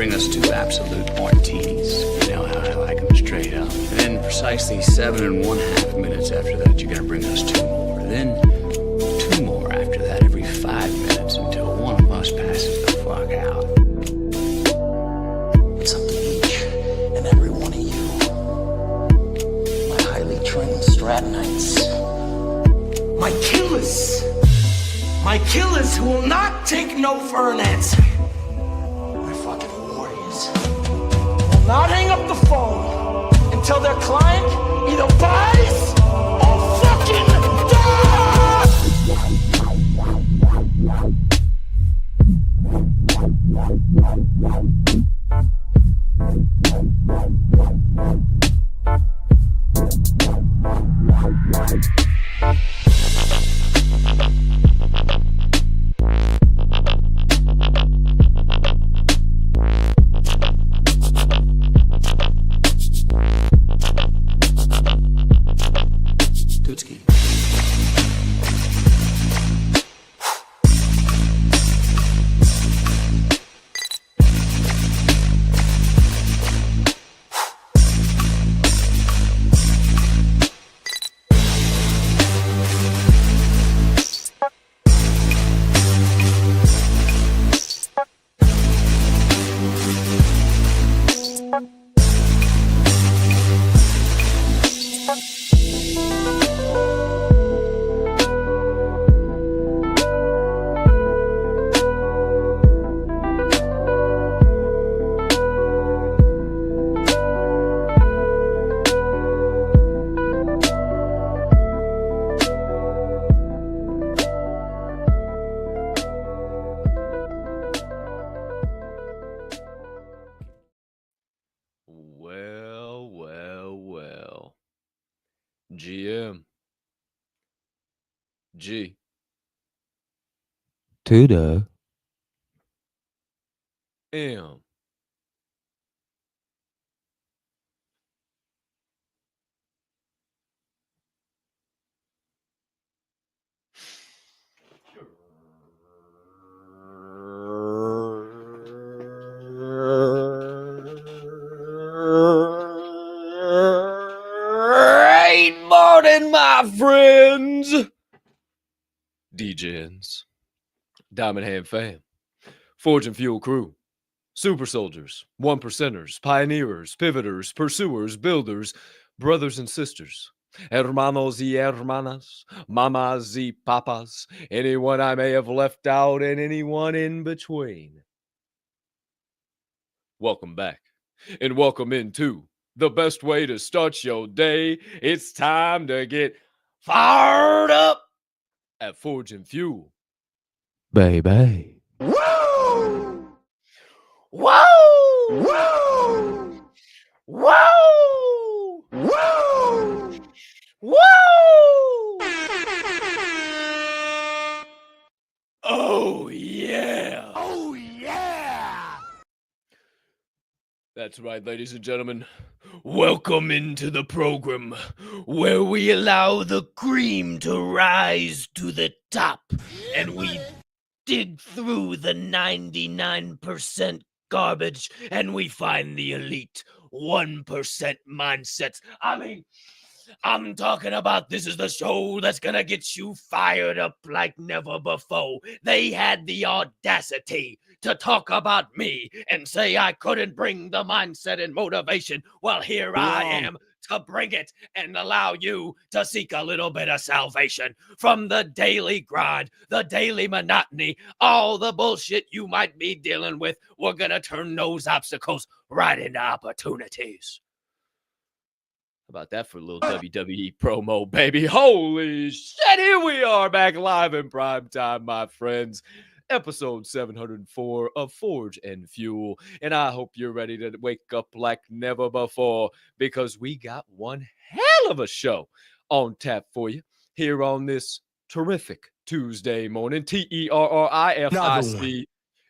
bring us two absolute martinis. You know how I like them straight up. And then precisely 7.5 minutes after that, you're gonna bring us two more. Then 2 more after that every 5 minutes until one of us passes the fuck out. It's up to each and every one of you, my highly trained Stratonites, my killers who will not take no for an answer. My fucking warriors will not hang up the phone until their client either buys or fucking GM. G. To the M. Great morning, my friends. DJs, Diamond Hand fam, Forge and Fuel crew, super soldiers, 1%ers, pioneers, pivoters, pursuers, builders, brothers and sisters, hermanos y hermanas, mamas y papas, anyone I may have left out and anyone in between. Welcome back and welcome into the best way to start your day. It's time to get fired up at Forge and Fuel. Baby. Woo! Whoa! Woo! Whoa! Woo! Whoa! Oh, yeah. Oh yeah! That's right, ladies and gentlemen. Welcome into the program where we allow the cream to rise to the top and we dig through the 99% garbage and we find the elite 1% mindsets. I'm talking about this is the show that's gonna get you fired up like never before. They had the audacity to talk about me and say I couldn't bring the mindset and motivation. Well, here I am to bring it and allow you to seek a little bit of salvation from the daily grind, the daily monotony, all the bullshit you might be dealing with. We're gonna turn those obstacles right into opportunities. About that for a little WWE promo, baby. Holy shit, here we are back live in prime time, my friends. Episode 704 of Forge and Fuel. And I hope you're ready to wake up like never before because we got one hell of a show on tap for you here on this terrific Tuesday morning. TERRIFIC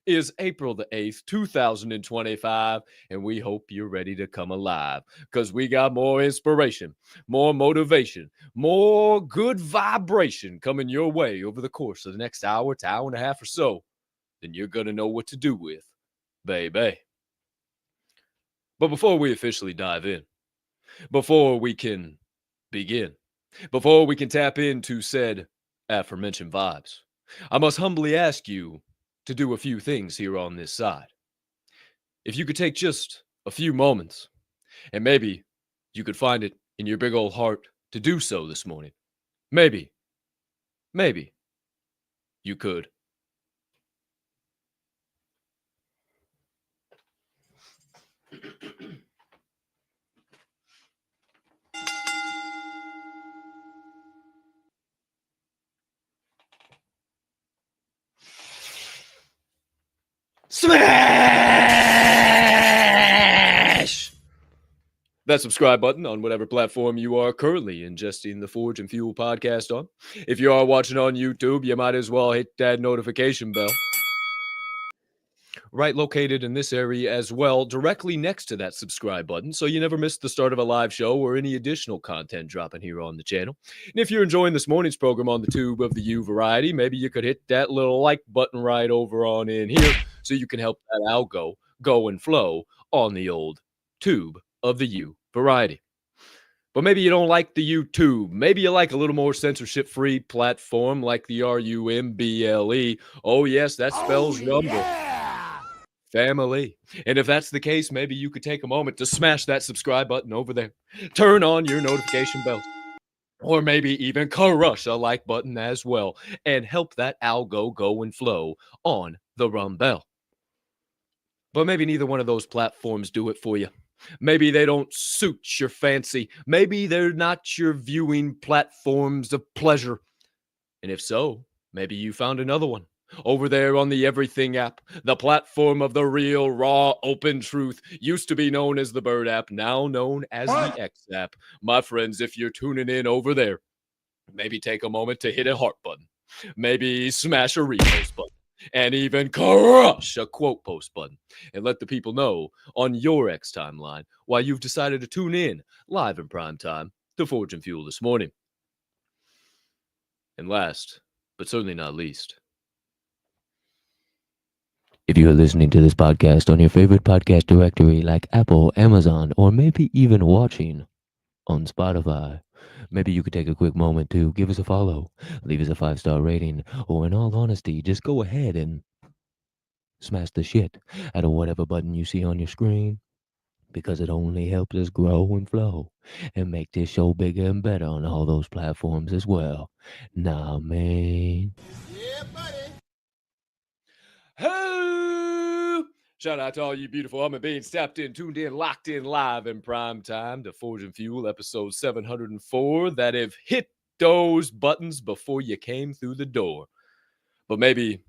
is April the 8th, 2025, and we hope you're ready to come alive because we got more inspiration, more motivation, more good vibration coming your way over the course of the next hour to hour and a half or so. Then you're going to know what to do with, baby. But before we officially dive in, before we can begin, before we can tap into said aforementioned vibes, I must humbly ask you to do a few things here on this side. If you could take just a few moments, and maybe you could find it in your big old heart to do so this morning. Maybe you could. Smash that subscribe button on whatever platform you are currently ingesting the Forge and Fuel podcast on. If you are watching on YouTube, you might as well hit that notification bell. Right located in this area as well, directly next to that subscribe button, so you never miss the start of a live show or any additional content dropping here on the channel. And if you're enjoying this morning's program on the tube of the U variety, maybe you could hit that little like button right over on in here so you can help that algo go and flow on the old tube of the U variety. But maybe you don't like the YouTube. Maybe you like a little more censorship-free platform like the RUMBLE. Oh, yes, that spells rumble. Family. And if that's the case, maybe you could take a moment to smash that subscribe button over there. Turn on your notification bells. Or maybe even crush a like button as well. And help that algo go and flow on the Rumble. But maybe neither one of those platforms do it for you. Maybe they don't suit your fancy. Maybe they're not your viewing platforms of pleasure. And if so, maybe you found another one. Over there on the Everything app, the platform of the real, raw, open truth, used to be known as the Bird app, now known as the X app. My friends, if you're tuning in over there, maybe take a moment to hit a heart button. Maybe smash a repost button. And even crush a quote post button. And let the people know on your X timeline why you've decided to tune in live in prime time to Forge and Fuel this morning. And last, but certainly not least, if you are listening to this podcast on your favorite podcast directory like Apple, Amazon, or maybe even watching on Spotify, maybe you could take a quick moment to give us a follow, leave us a 5-star rating, or in all honesty, just go ahead and smash the shit out of whatever button you see on your screen, because it only helps us grow and flow and make this show bigger and better on all those platforms as well. Nah, man. Yeah, buddy. Hey, Shout out to all you beautiful human beings tapped in, tuned in, locked in live in prime time to Forge and Fuel episode 704 that have hit those buttons before you came through the door. But maybe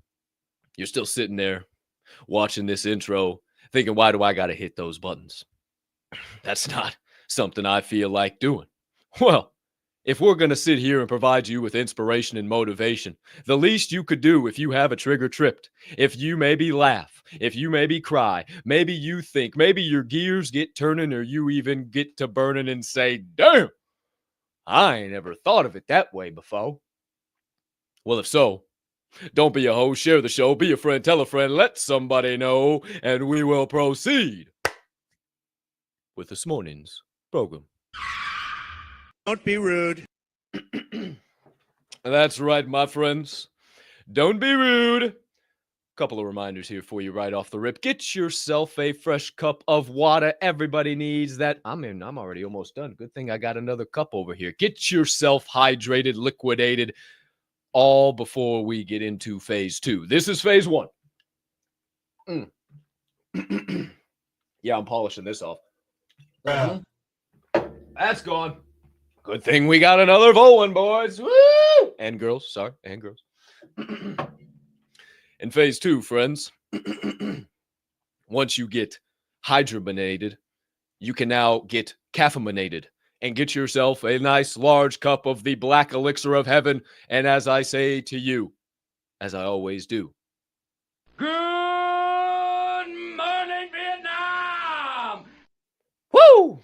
you're still sitting there watching this intro thinking, why do I got to hit those buttons? That's not something I feel like doing. Well, if we're going to sit here and provide you with inspiration and motivation, the least you could do if you have a trigger tripped, if you maybe laugh, if you maybe cry, maybe you think, maybe your gears get turning or you even get to burning and say, damn, I ain't ever thought of it that way before. Well, if so, don't be a hoe, share the show, be a friend, tell a friend, let somebody know, and we will proceed with this morning's program. Don't be rude. That's right, my friends. Don't be rude. Couple of reminders here for you right off the rip. Get yourself a fresh cup of water. Everybody needs that. I'm already almost done. Good thing I got another cup over here. Get yourself hydrated, liquidated, all before we get into phase 2. This is phase 1. Yeah, I'm polishing this off. That's gone. Good thing we got another full one, boys. Woo! And girls. Sorry. And girls. In phase 2, friends, once you get hydrogenated, you can now get caffeinated and get yourself a nice large cup of the black elixir of heaven. And as I say to you, as I always do, good morning, Vietnam! Woo!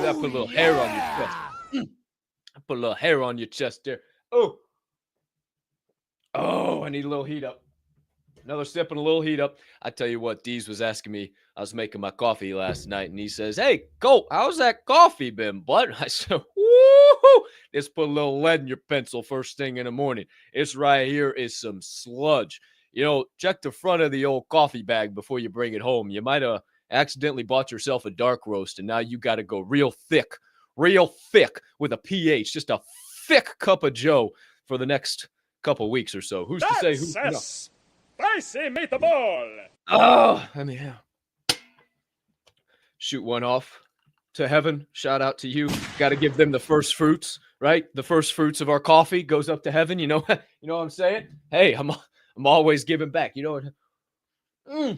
That put a little hair on your chest. I put a little hair on your chest there. Oh, I need a little heat up. Another sip and a little heat up. I tell you what, Deez was asking me. I was making my coffee last night, and he says, "Hey, Colt, how's that coffee been, bud?" I said, "Woo! Just put a little lead in your pencil first thing in the morning. It's right here is some sludge. You know, check the front of the old coffee bag before you bring it home. You might have accidentally bought yourself a dark roast, and now you got to go real thick with a pH, just a thick cup of Joe for the next couple weeks or so. Who's to say who? Spicy meatball. Oh, let me shoot one off to heaven. Shout out to you. Got to give them the first fruits, right? The first fruits of our coffee goes up to heaven. You know what I'm saying? Hey, I'm always giving back. You know what?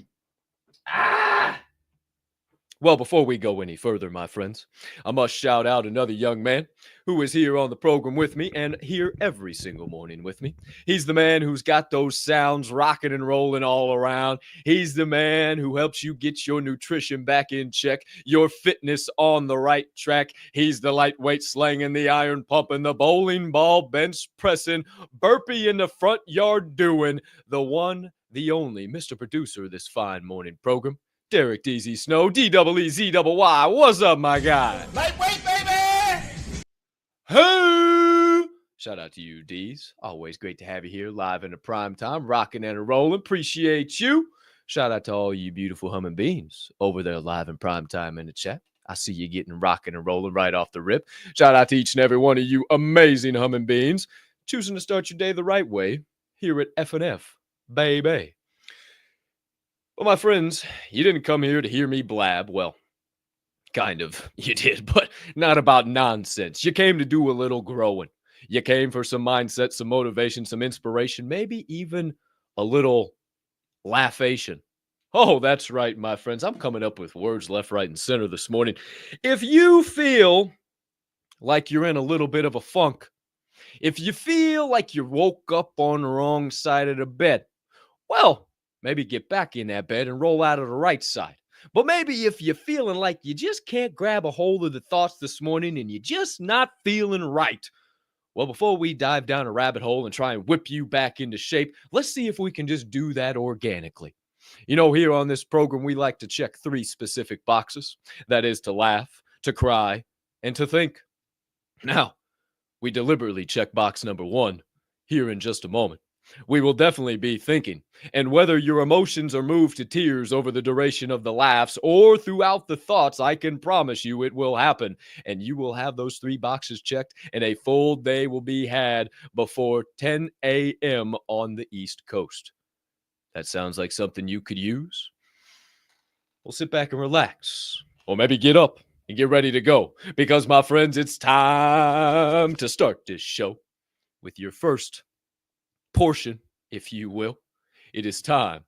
Well, before we go any further, my friends, I must shout out another young man who is here on the program with me and here every single morning with me. He's the man who's got those sounds rocking and rolling all around. He's the man who helps you get your nutrition back in check, your fitness on the right track. He's the lightweight slanging, the iron pumping, the bowling ball bench pressing, burpee in the front yard doing, the one, the only Mr. Producer of this fine morning program, Derek DZ Snow, D-double-E-Z-double-Y. What's up, my guy? Lightweight, baby! Hey! Shout out to you, D's. Always great to have you here live in the prime time, rocking and rolling. Appreciate you. Shout out to all you beautiful humming beings over there live in prime time in the chat. I see you getting rocking and rolling right off the rip. Shout out to each and every one of you amazing humming beings choosing to start your day the right way here at F&F, baby. Well, my friends, you didn't come here to hear me blab. Well, kind of, you did, but not about nonsense. You came to do a little growing. You came for some mindset, some motivation, some inspiration, maybe even a little laughation. Oh, that's right, my friends. I'm coming up with words left, right, and center this morning. If you feel like you're in a little bit of a funk, if you feel like you woke up on the wrong side of the bed, well, maybe get back in that bed and roll out of the right side. But maybe if you're feeling like you just can't grab a hold of the thoughts this morning and you're just not feeling right, well, before we dive down a rabbit hole and try and whip you back into shape, let's see if we can just do that organically. You know, here on this program, we like to check 3 specific boxes. That is to laugh, to cry, and to think. Now, we deliberately check box number 1 here in just a moment. We will definitely be thinking. And whether your emotions are moved to tears over the duration of the laughs or throughout the thoughts, I can promise you it will happen. And you will have those 3 boxes checked, and a full day will be had before 10 a.m. on the East Coast. That sounds like something you could use? Well, sit back and relax. Or maybe get up and get ready to go. Because, my friends, it's time to start this show with your first portion, if you will. It is time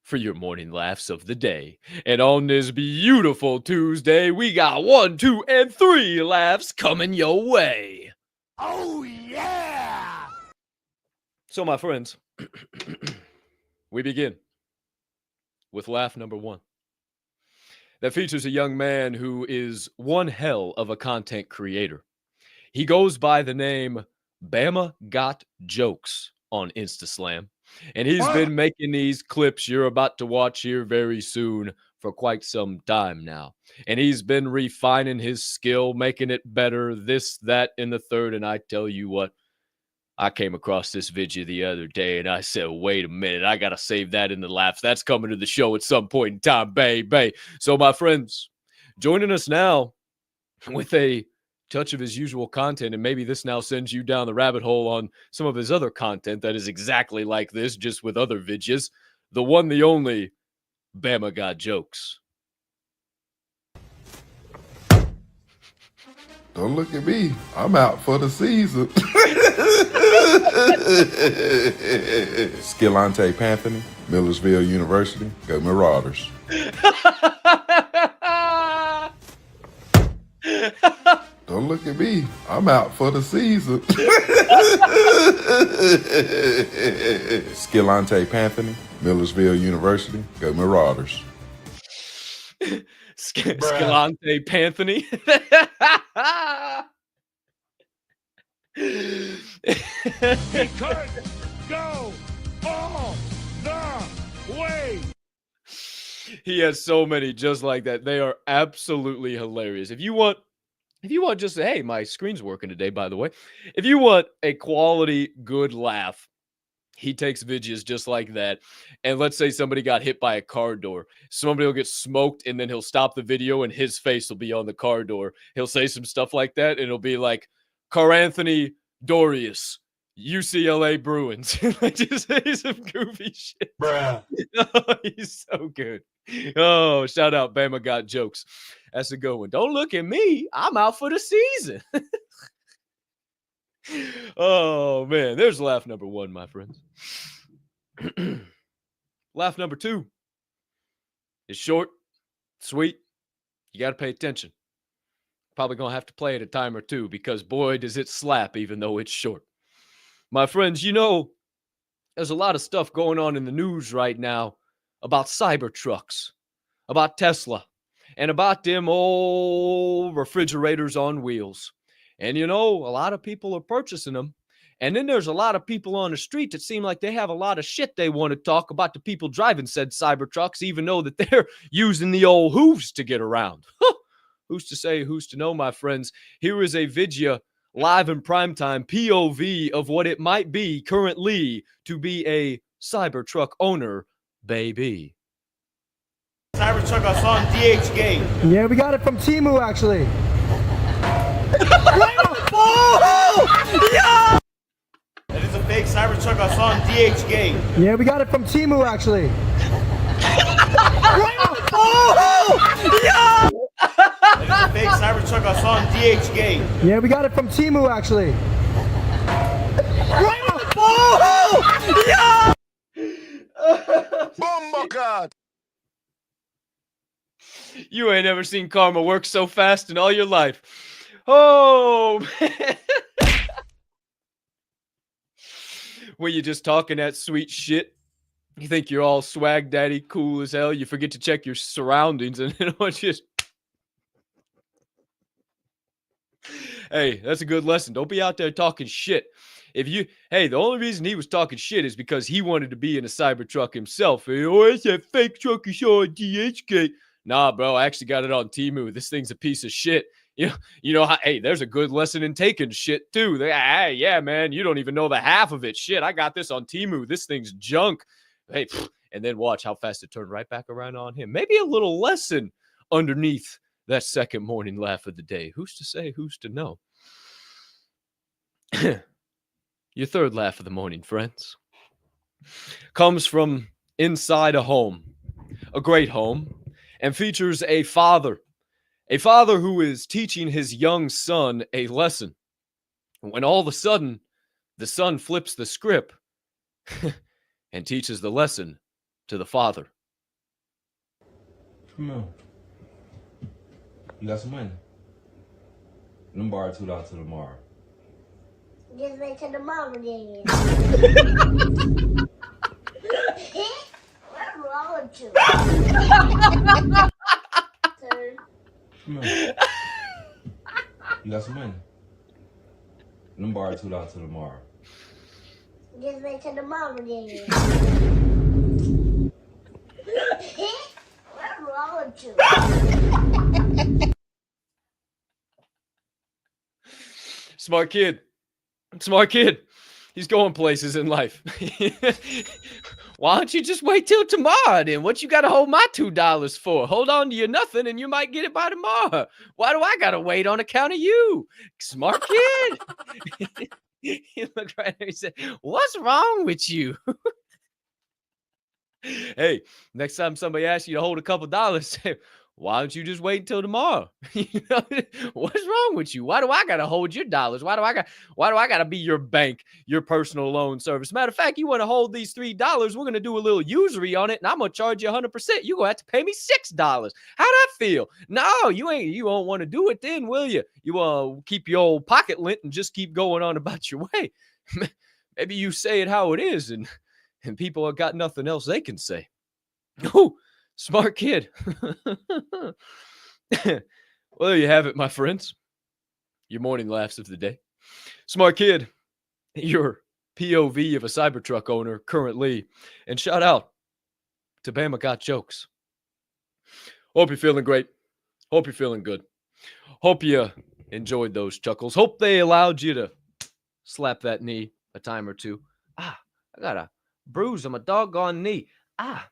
for your morning laughs of the day. And on this beautiful Tuesday, we got 1, 2, and 3 laughs coming your way. Oh, yeah! So, my friends, we begin with laugh number 1. That features a young man who is one hell of a content creator. He goes by the name Bama Got Jokes on Instaslam. And he's been making these clips you're about to watch here very soon for quite some time now. And he's been refining his skill, making it better, this, that, and the third. And I tell you what, I came across this video the other day and I said, wait a minute, I got to save that in the laughs. That's coming to the show at some point in time, baby. So my friends, joining us now with a touch of his usual content, and maybe this now sends you down the rabbit hole on some of his other content that is exactly like this, just with other vidges. The one, the only, Bama Got Jokes. Don't look at me. I'm out for the season. Skillante Panthony, Millersville University, go Marauders. Don't look at me. I'm out for the season. Skillante Panthony, Millersville University, go Marauders. Skillante Panthony. He could go all the way. He has so many just like that. They are absolutely hilarious. If you want just, hey, my screen's working today, by the way. If you want a quality, good laugh, he takes videos just like that. And let's say somebody got hit by a car door. Somebody will get smoked, and then he'll stop the video, and his face will be on the car door. He'll say some stuff like that, and it'll be like, Car Anthony Dorius, UCLA Bruins. Just say some goofy shit. Bruh. Oh, he's so good. Oh, shout out Bama Got Jokes. That's a good one. Don't look at me. I'm out for the season. Oh, man. There's laugh number 1, my friends. Laugh number 2. It's short, sweet. You got to pay attention. Probably going to have to play it a time or two because, boy, does it slap even though it's short. My friends, you know, there's a lot of stuff going on in the news right now about Cybertrucks, about Tesla, and about them old refrigerators on wheels. And, you know, a lot of people are purchasing them. And then there's a lot of people on the street that seem like they have a lot of shit they want to talk about the people driving said Cybertrucks, even though that they're using the old hooves to get around. Who's to say, who's to know, my friends? Here is a video live in primetime POV of what it might be currently to be a Cybertruck owner, baby. Cybertruck I saw on DHG. Yeah, we got it from Timu, actually. Yeah! That is a fake Cybertruck I saw on DHG. Yeah, we got it from Timu, actually. Yeah! That is a fake Cybertruck I saw on DHG. Yeah, we got it from Timu, actually. Yeah! Bomba. You ain't ever seen karma work so fast in all your life. Oh, man. When you're just talking that sweet shit, you think you're all swag daddy, cool as hell. You forget to check your surroundings, and it's just... Hey, that's a good lesson. Don't be out there talking shit. The only reason he was talking shit is because he wanted to be in a Cybertruck himself. Oh, it's that fake truck you saw on DHK. Nah, bro, I actually got it on Temu. This thing's a piece of shit. Hey, there's a good lesson in taking shit too. Hey, yeah, man, you don't even know the half of it. Shit, I got this on Temu. This thing's junk. Hey, and then watch how fast it turned right back around on him. Maybe a little lesson underneath that second morning laugh of the day. Who's to say? Who's to know? Your third laugh of the morning, friends, comes from inside a home, a great home, and features a father who is teaching his young son a lesson. When all of a sudden, the son flips the script and teaches the lesson to the father. Come on. You got some money? Let me borrow $2 till tomorrow. Just wait till tomorrow then. What's wrong with you? Come on. You got some money? Let me borrow $2 till tomorrow. Just wait till tomorrow then. What's wrong with you? Smart kid. He's going places in life. Why don't you just wait till tomorrow then? What you got to hold my $2 for? Hold on to your nothing and you might get it by tomorrow. Why do I got to wait on account of you? Smart kid. He looked right at me and said, what's wrong with you? Hey, next time somebody asks you to hold a couple dollars, say, why don't you just wait until tomorrow? What's wrong with you? Why do I gotta hold your dollars? Why do I gotta be your bank, your personal loan service? Matter of fact, you want to hold these $3, we're gonna do a little usury on it, and I'm gonna charge you 100%. You're gonna have to pay me $6. How'd that feel? No, you won't want to do it then, will you? You wanna keep your old pocket lint and just keep going on about your way. Maybe you say it how it is, and people have got nothing else they can say. Oh, smart kid. Well, there you have it, my friends. Your morning laughs of the day. Smart kid, your POV of a Cybertruck owner currently. And shout out to Bama Got Jokes. Hope you're feeling great. Hope you're feeling good. Hope you enjoyed those chuckles. Hope they allowed you to slap that knee a time or two. I got a bruise on my doggone knee.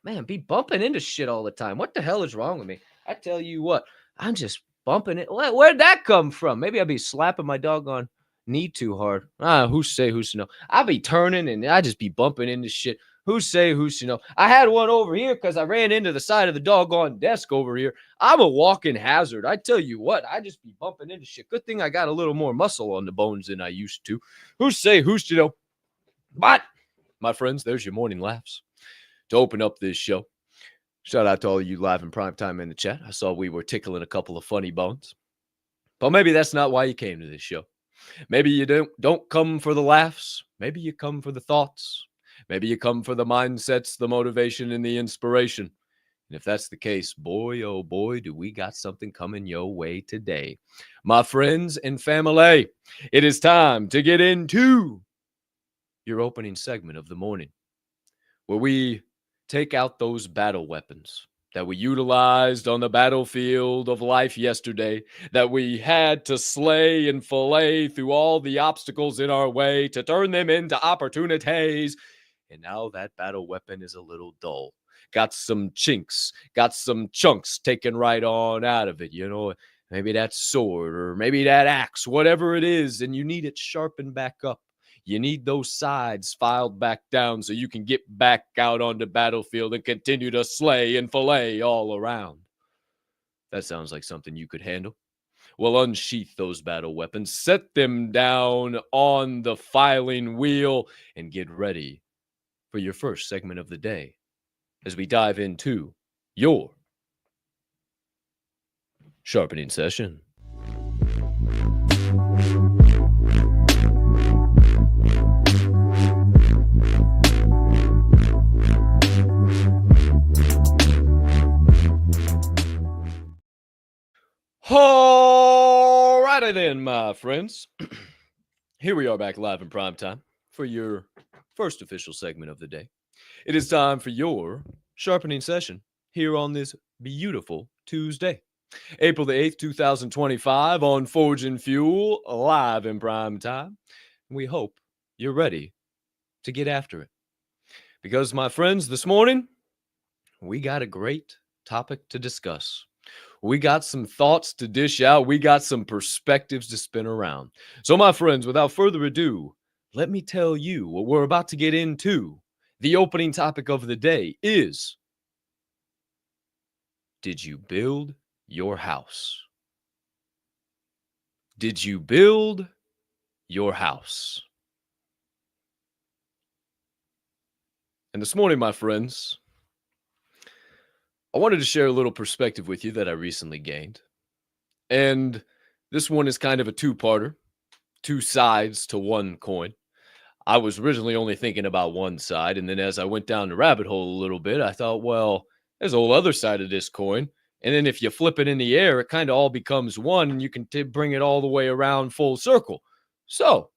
Man, be bumping into shit all the time. What the hell is wrong with me? I tell you what, I'm just bumping it. Where'd that come from? Maybe I'll be slapping my doggone knee too hard. Who's to know? I'll be turning and I just be bumping into shit. Who's to know? I had one over here because I ran into the side of the doggone desk over here. I'm a walking hazard. I tell you what, I just be bumping into shit. Good thing I got a little more muscle on the bones than I used to. Who's to know? But, my friends, there's your morning laughs. To open up this show, shout out to all of you live in prime time in the chat. I saw we were tickling a couple of funny bones. But maybe that's not why you came to this show. Maybe you don't come for the laughs. Maybe you come for the thoughts. Maybe you come for the mindsets, the motivation, and the inspiration. And if that's the case, boy, oh boy, do we got something coming your way today. My friends and family, it is time to get into your opening segment of the morning, where we take out those battle weapons that we utilized on the battlefield of life yesterday, that we had to slay and fillet through all the obstacles in our way to turn them into opportunities. And now that battle weapon is a little dull. Got some chinks, got some chunks taken right on out of it. Maybe that sword or maybe that axe, whatever it is, and you need it sharpened back up. You need those sides filed back down so you can get back out on the battlefield and continue to slay and fillet all around. That sounds like something you could handle. Well, unsheath those battle weapons, set them down on the filing wheel, and get ready for your first segment of the day as we dive into your Sharpening Session. Alrighty then, my friends. Here we are back live in prime time for your first official segment of the day. It is time for your Sharpening Session here on this beautiful Tuesday. April the 8th, 2025 on Forge and Fuel, live in prime time. We hope you're ready to get after it. Because, my friends, this morning, we got a great topic to discuss. We got some thoughts to dish out. We got some perspectives to spin around. So, my friends, without further ado, let me tell you what we're about to get into. The opening topic of the day is, did you build your house? Did you build your house? And this morning, my friends, I wanted to share a little perspective with you that I recently gained. And this one is kind of a two-parter, two sides to one coin. I was originally only thinking about one side, and then as I went down the rabbit hole a little bit, I thought, well, there's a whole other side of this coin. And then if you flip it in the air, it kind of all becomes one, and you can bring it all the way around full circle. So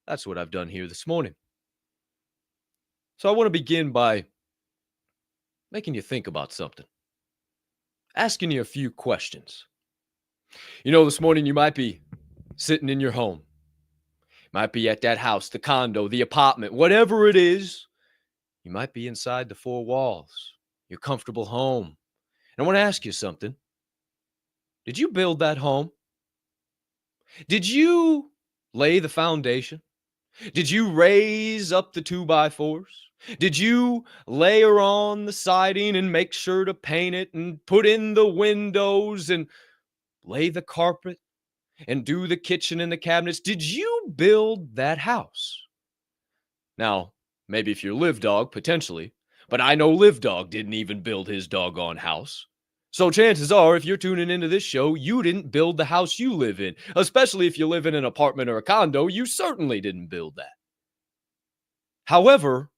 that's what I've done here this morning. So I want to begin by making you think about something, asking you a few questions. You know, this morning you might be sitting in your home, might be at that house, the condo, the apartment, whatever it is. You might be inside the four walls, your comfortable home. And I want to ask you something. Did you build that home? Did you lay the foundation? Did you raise up the 2x4s? Did you layer on the siding and make sure to paint it and put in the windows and lay the carpet and do the kitchen and the cabinets? Did you build that house? Now, maybe if you're Live Dog, potentially, but I know Live Dog didn't even build his doggone house. So chances are, if you're tuning into this show, you didn't build the house you live in. Especially if you live in an apartment or a condo, you certainly didn't build that. However,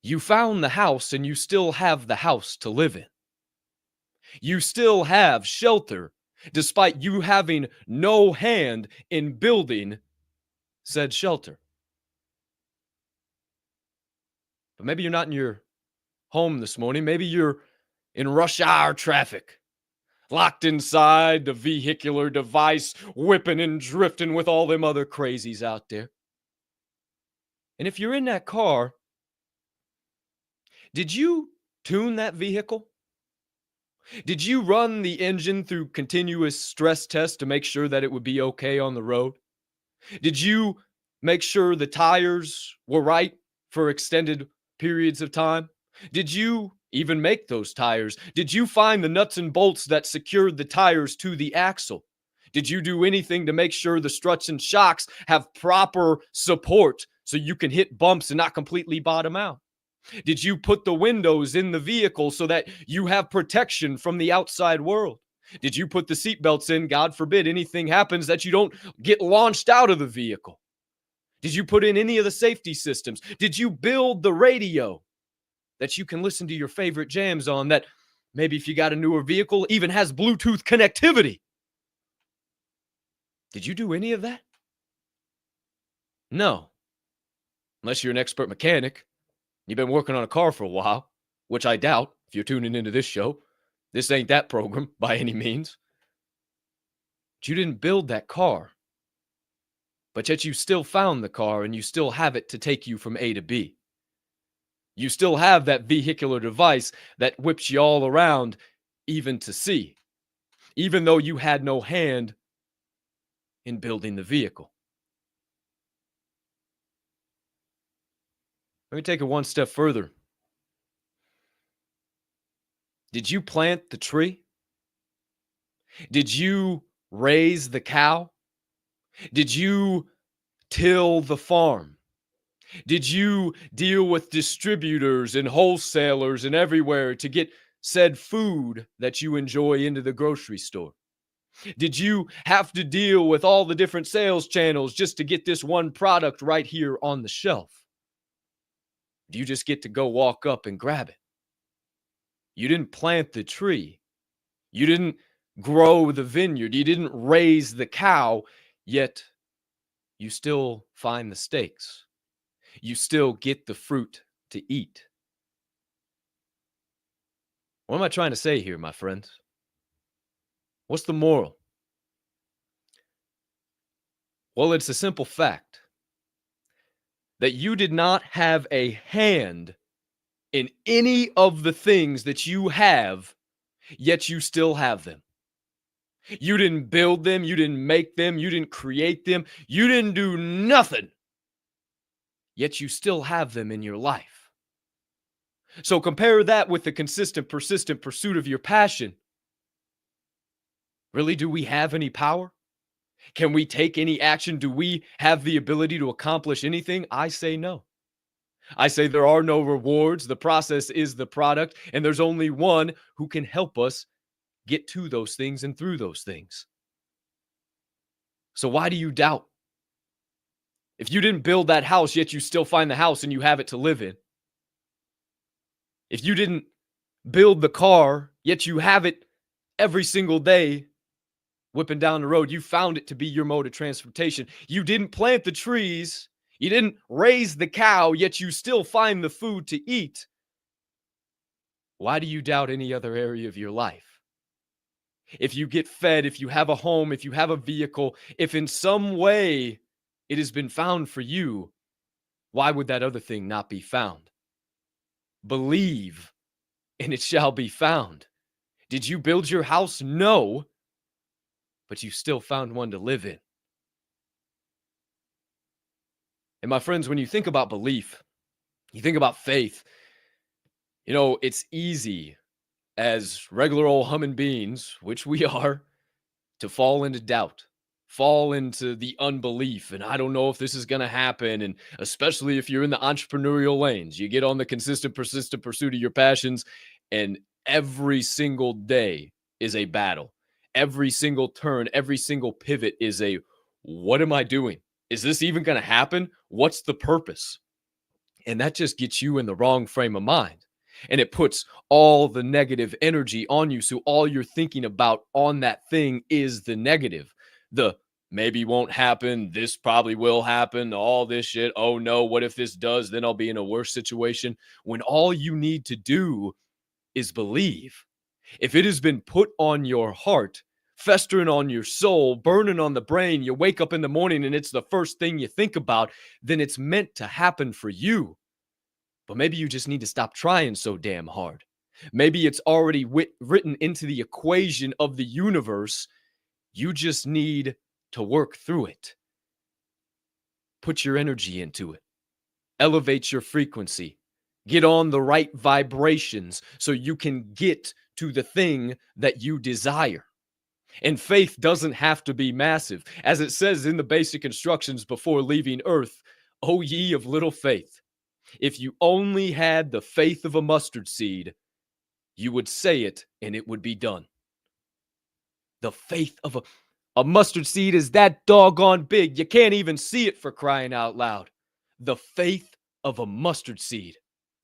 you found the house and you still have the house to live in. You still have shelter, despite you having no hand in building said shelter. But maybe you're not in your home this morning. Maybe you're in rush hour traffic, locked inside the vehicular device, whipping and drifting with all them other crazies out there. And if you're in that car, did you tune that vehicle? Did you run the engine through continuous stress tests to make sure that it would be okay on the road? Did you make sure the tires were right for extended periods of time? Did you even make those tires? Did you find the nuts and bolts that secured the tires to the axle? Did you do anything to make sure the struts and shocks have proper support so you can hit bumps and not completely bottom out? Did you put the windows in the vehicle so that you have protection from the outside world? Did you put the seatbelts in, God forbid anything happens, that you don't get launched out of the vehicle? Did you put in any of the safety systems? Did you build the radio that you can listen to your favorite jams on, that maybe if you got a newer vehicle even has Bluetooth connectivity? Did you do any of that? No. Unless you're an expert mechanic. You've been working on a car for a while, which I doubt if you're tuning into this show. This ain't that program by any means. But you didn't build that car. But yet you still found the car and you still have it to take you from A to B. You still have that vehicular device that whips you all around, even to C, even though you had no hand in building the vehicle. Let me take it one step further. Did you plant the tree? Did you raise the cow? Did you till the farm? Did you deal with distributors and wholesalers and everywhere to get said food that you enjoy into the grocery store? Did you have to deal with all the different sales channels just to get this one product right here on the shelf? Do you just get to go walk up and grab it? You didn't plant the tree. You didn't grow the vineyard. You didn't raise the cow, yet you still find the steaks. You still get the fruit to eat. What am I trying to say here, my friends? What's the moral? Well, it's a simple fact that you did not have a hand in any of the things that you have, yet you still have them. You didn't build them, you didn't make them, you didn't create them, you didn't do nothing, yet you still have them in your life. So compare that with the consistent, persistent pursuit of your passion. Really, do we have any power? Can we take any action? Do we have the ability to accomplish anything? I say no. I say there are no rewards. The process is the product, and there's only one who can help us get to those things and through those things. So why do you doubt? If you didn't build that house, yet you still find the house and you have it to live in. If you didn't build the car, yet you have it every single day whipping down the road, you found it to be your mode of transportation. You didn't plant the trees, you didn't raise the cow, yet you still find the food to eat. Why do you doubt any other area of your life? If you get fed, if you have a home, if you have a vehicle, if in some way it has been found for you, why would that other thing not be found? Believe, and it shall be found. Did you build your house? No. But you still found one to live in. And my friends, when you think about belief, you think about faith, it's easy as regular old human beings, which we are, to fall into doubt, fall into the unbelief. And I don't know if this is going to happen. And especially if you're in the entrepreneurial lanes, you get on the consistent, persistent pursuit of your passions, and every single day is a battle. Every single turn, every single pivot is a, what am I doing? Is this even going to happen? What's the purpose? And that just gets you in the wrong frame of mind. And it puts all the negative energy on you. So all you're thinking about on that thing is the negative. The maybe won't happen. This probably will happen. All this shit. Oh no, what if this does? Then I'll be in a worse situation. When all you need to do is believe. If it has been put on your heart, festering on your soul, burning on the brain, you wake up in the morning and it's the first thing you think about, then it's meant to happen for you. But maybe you just need to stop trying so damn hard. Maybe it's already written into the equation of the universe. You just need to work through it. Put your energy into it. Elevate your frequency. Get on the right vibrations so you can get to the thing that you desire. And faith doesn't have to be massive. As it says in the basic instructions before leaving earth, O ye of little faith. If you only had the faith of a mustard seed, you would say it and it would be done. The faith of a mustard seed is that doggone big. You can't even see it, for crying out loud. The faith of a mustard seed.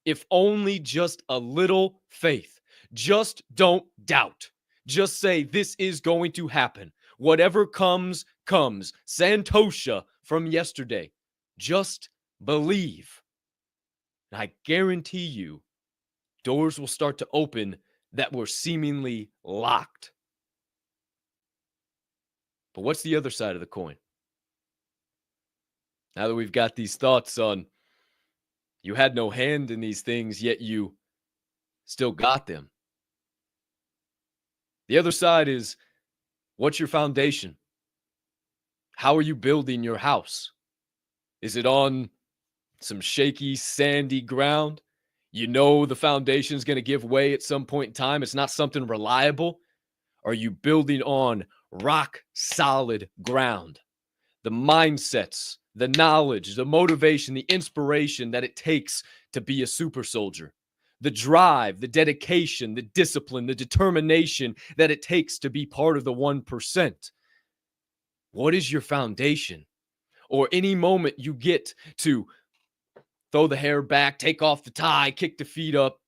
If only just a little faith. Just don't doubt. Just say, this is going to happen. Whatever comes, comes. Santosha from yesterday. Just believe. And I guarantee you, doors will start to open that were seemingly locked. But what's the other side of the coin? Now that we've got these thoughts on you had no hand in these things, yet you still got them. The other side is, what's your foundation? How are you building your house? Is it on some shaky, sandy ground? You know the foundation is going to give way at some point in time. It's not something reliable. Are you building on rock solid ground? The mindsets, the knowledge, the motivation, the inspiration that it takes to be a super soldier. The drive, the dedication, the discipline, the determination that it takes to be part of the 1%. What is your foundation? Or any moment you get to throw the hair back, take off the tie, kick the feet up,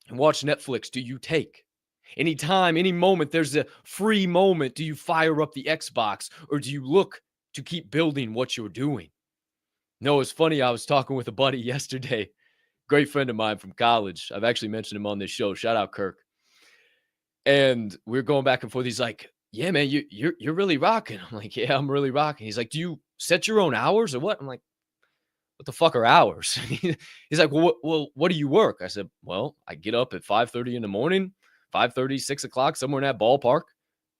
and watch Netflix, do you take? Anytime, any moment there's a free moment, do you fire up the Xbox, or do you look to keep building what you're doing? No, it's funny. I was talking with a buddy yesterday, great friend of mine from college. I've actually mentioned him on this show. Shout out Kirk. And we're going back and forth. He's like, yeah, man, you're really rocking. I'm like, yeah, I'm really rocking. He's like, do you set your own hours or what? I'm like, what the fuck are hours? He's like, well, what do you work? I said, well, I get up at 5:30 in the morning, 5:30, 6 o'clock, somewhere in that ballpark.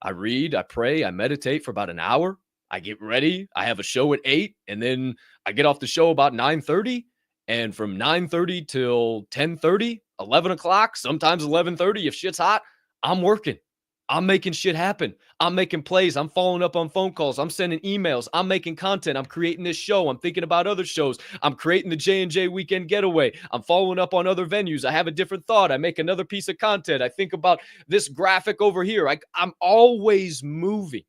I read, I pray, I meditate for about an hour. I get ready. I have a show at 8, and then I get off the show about 9:30. And from 9:30 till 10:30, 11 o'clock, sometimes 11:30, if shit's hot, I'm working. I'm making shit happen. I'm making plays. I'm following up on phone calls. I'm sending emails. I'm making content. I'm creating this show. I'm thinking about other shows. I'm creating the J&J Weekend Getaway. I'm following up on other venues. I have a different thought. I make another piece of content. I think about this graphic over here. I'm always moving.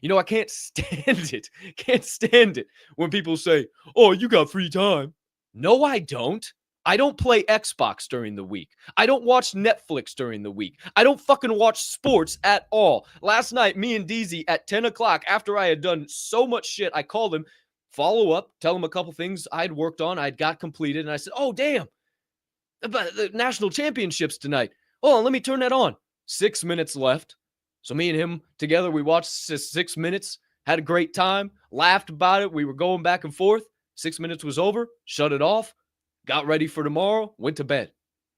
You know, I can't stand it. Can't stand it when people say, oh, you got free time. No, I don't. I don't play Xbox during the week. I don't watch Netflix during the week. I don't fucking watch sports at all. Last night, me and DZ at 10 o'clock, after I had done so much shit, I called him, follow up, tell him a couple things I'd worked on, I'd got completed, and I said, oh, damn, the national championships tonight. Oh, let me turn that on. 6 minutes left. So me and him together, we watched 6 minutes, had a great time, laughed about it. We were going back and forth. 6 minutes was over, shut it off. Got ready for tomorrow, went to bed.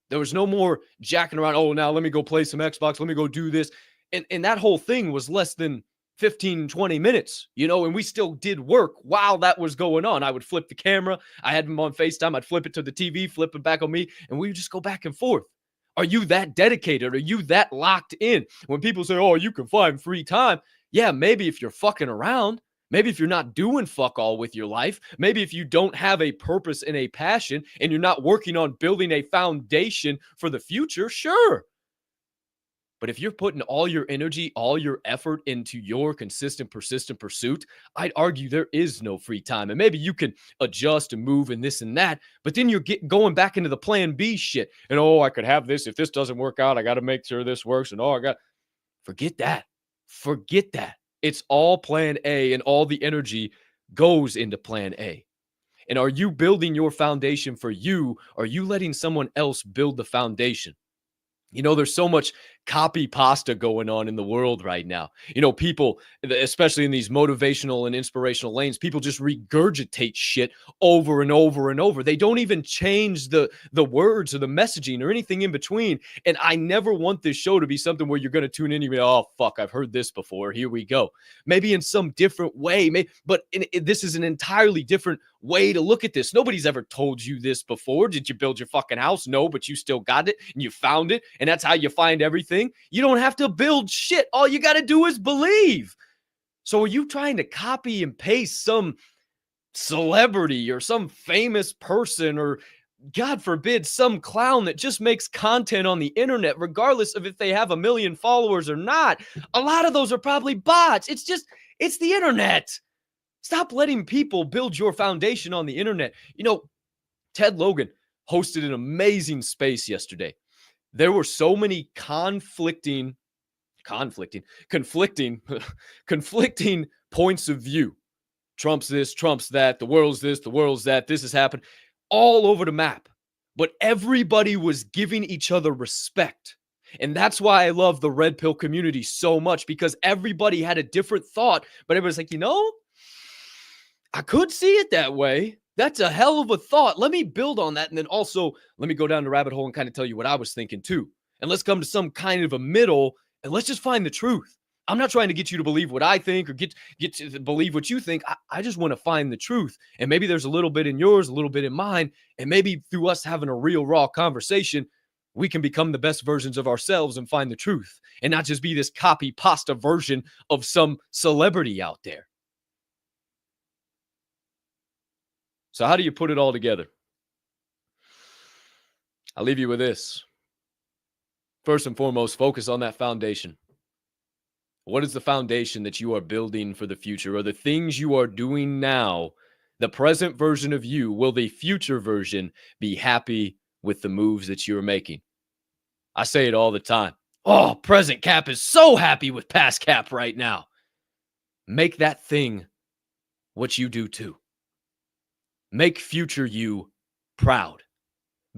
There was no more jacking around. Oh, now let me go play some Xbox. Let me go do this. And that whole thing was less than 15, 20 minutes, you know, and we still did work while that was going on. I would flip the camera. I had him on FaceTime. I'd flip it to the TV, flip it back on me, and we would just go back and forth. Are you that dedicated? Are you that locked in? When people say, oh, you can find free time. Yeah, maybe if you're fucking around. Maybe if you're not doing fuck all with your life, maybe if you don't have a purpose and a passion and you're not working on building a foundation for the future, sure. But if you're putting all your energy, all your effort into your consistent, persistent pursuit, I'd argue there is no free time. And maybe you can adjust and move and this and that, but then you're going back into the plan B shit. And, oh, I could have this. If this doesn't work out, I got to make sure this works. And, forget that. Forget that. It's all plan A, and all the energy goes into plan A. And are you building your foundation for you? Or are you letting someone else build the foundation? You know, there's so much copy pasta going on in the world right now. You know, people, especially in these motivational and inspirational lanes, people just regurgitate shit over and over and over. They don't even change the words or the messaging or anything in between. And I never want this show to be something where you're going to tune in and be, oh, fuck, I've heard this before. Here we go. Maybe in some different way, but this is an entirely different way to look at this. Nobody's ever told you this before. Did you build your fucking house? No, but you still got it and you found it. And that's how you find everything. You don't have to build shit. All you got to do is believe. So are you trying to copy and paste some celebrity or some famous person or, God forbid, some clown that just makes content on the internet, regardless of if they have 1 million followers or not? A lot of those are probably bots. It's the internet. Stop letting people build your foundation on the internet. You know, Ted Logan hosted an amazing space yesterday. There were so many conflicting points of view. Trump's this, Trump's that, the world's this, the world's that, this has happened, all over the map. But everybody was giving each other respect. And that's why I love the Red Pill community so much, because everybody had a different thought, but everybody's like, you know, I could see it that way. That's a hell of a thought. Let me build on that. And then also, let me go down the rabbit hole and kind of tell you what I was thinking too. And let's come to some kind of a middle and let's just find the truth. I'm not trying to get you to believe what I think or get to believe what you think. I just want to find the truth. And maybe there's a little bit in yours, a little bit in mine. And maybe through us having a real raw conversation, we can become the best versions of ourselves and find the truth and not just be this copy pasta version of some celebrity out there. So how do you put it all together? I'll leave you with this. First and foremost, focus on that foundation. What is the foundation that you are building for the future? Or the things you are doing now, the present version of you, will the future version be happy with the moves that you're making? I say it all the time. Oh, present Capp is so happy with past Capp right now. Make that thing what you do too. Make future you proud.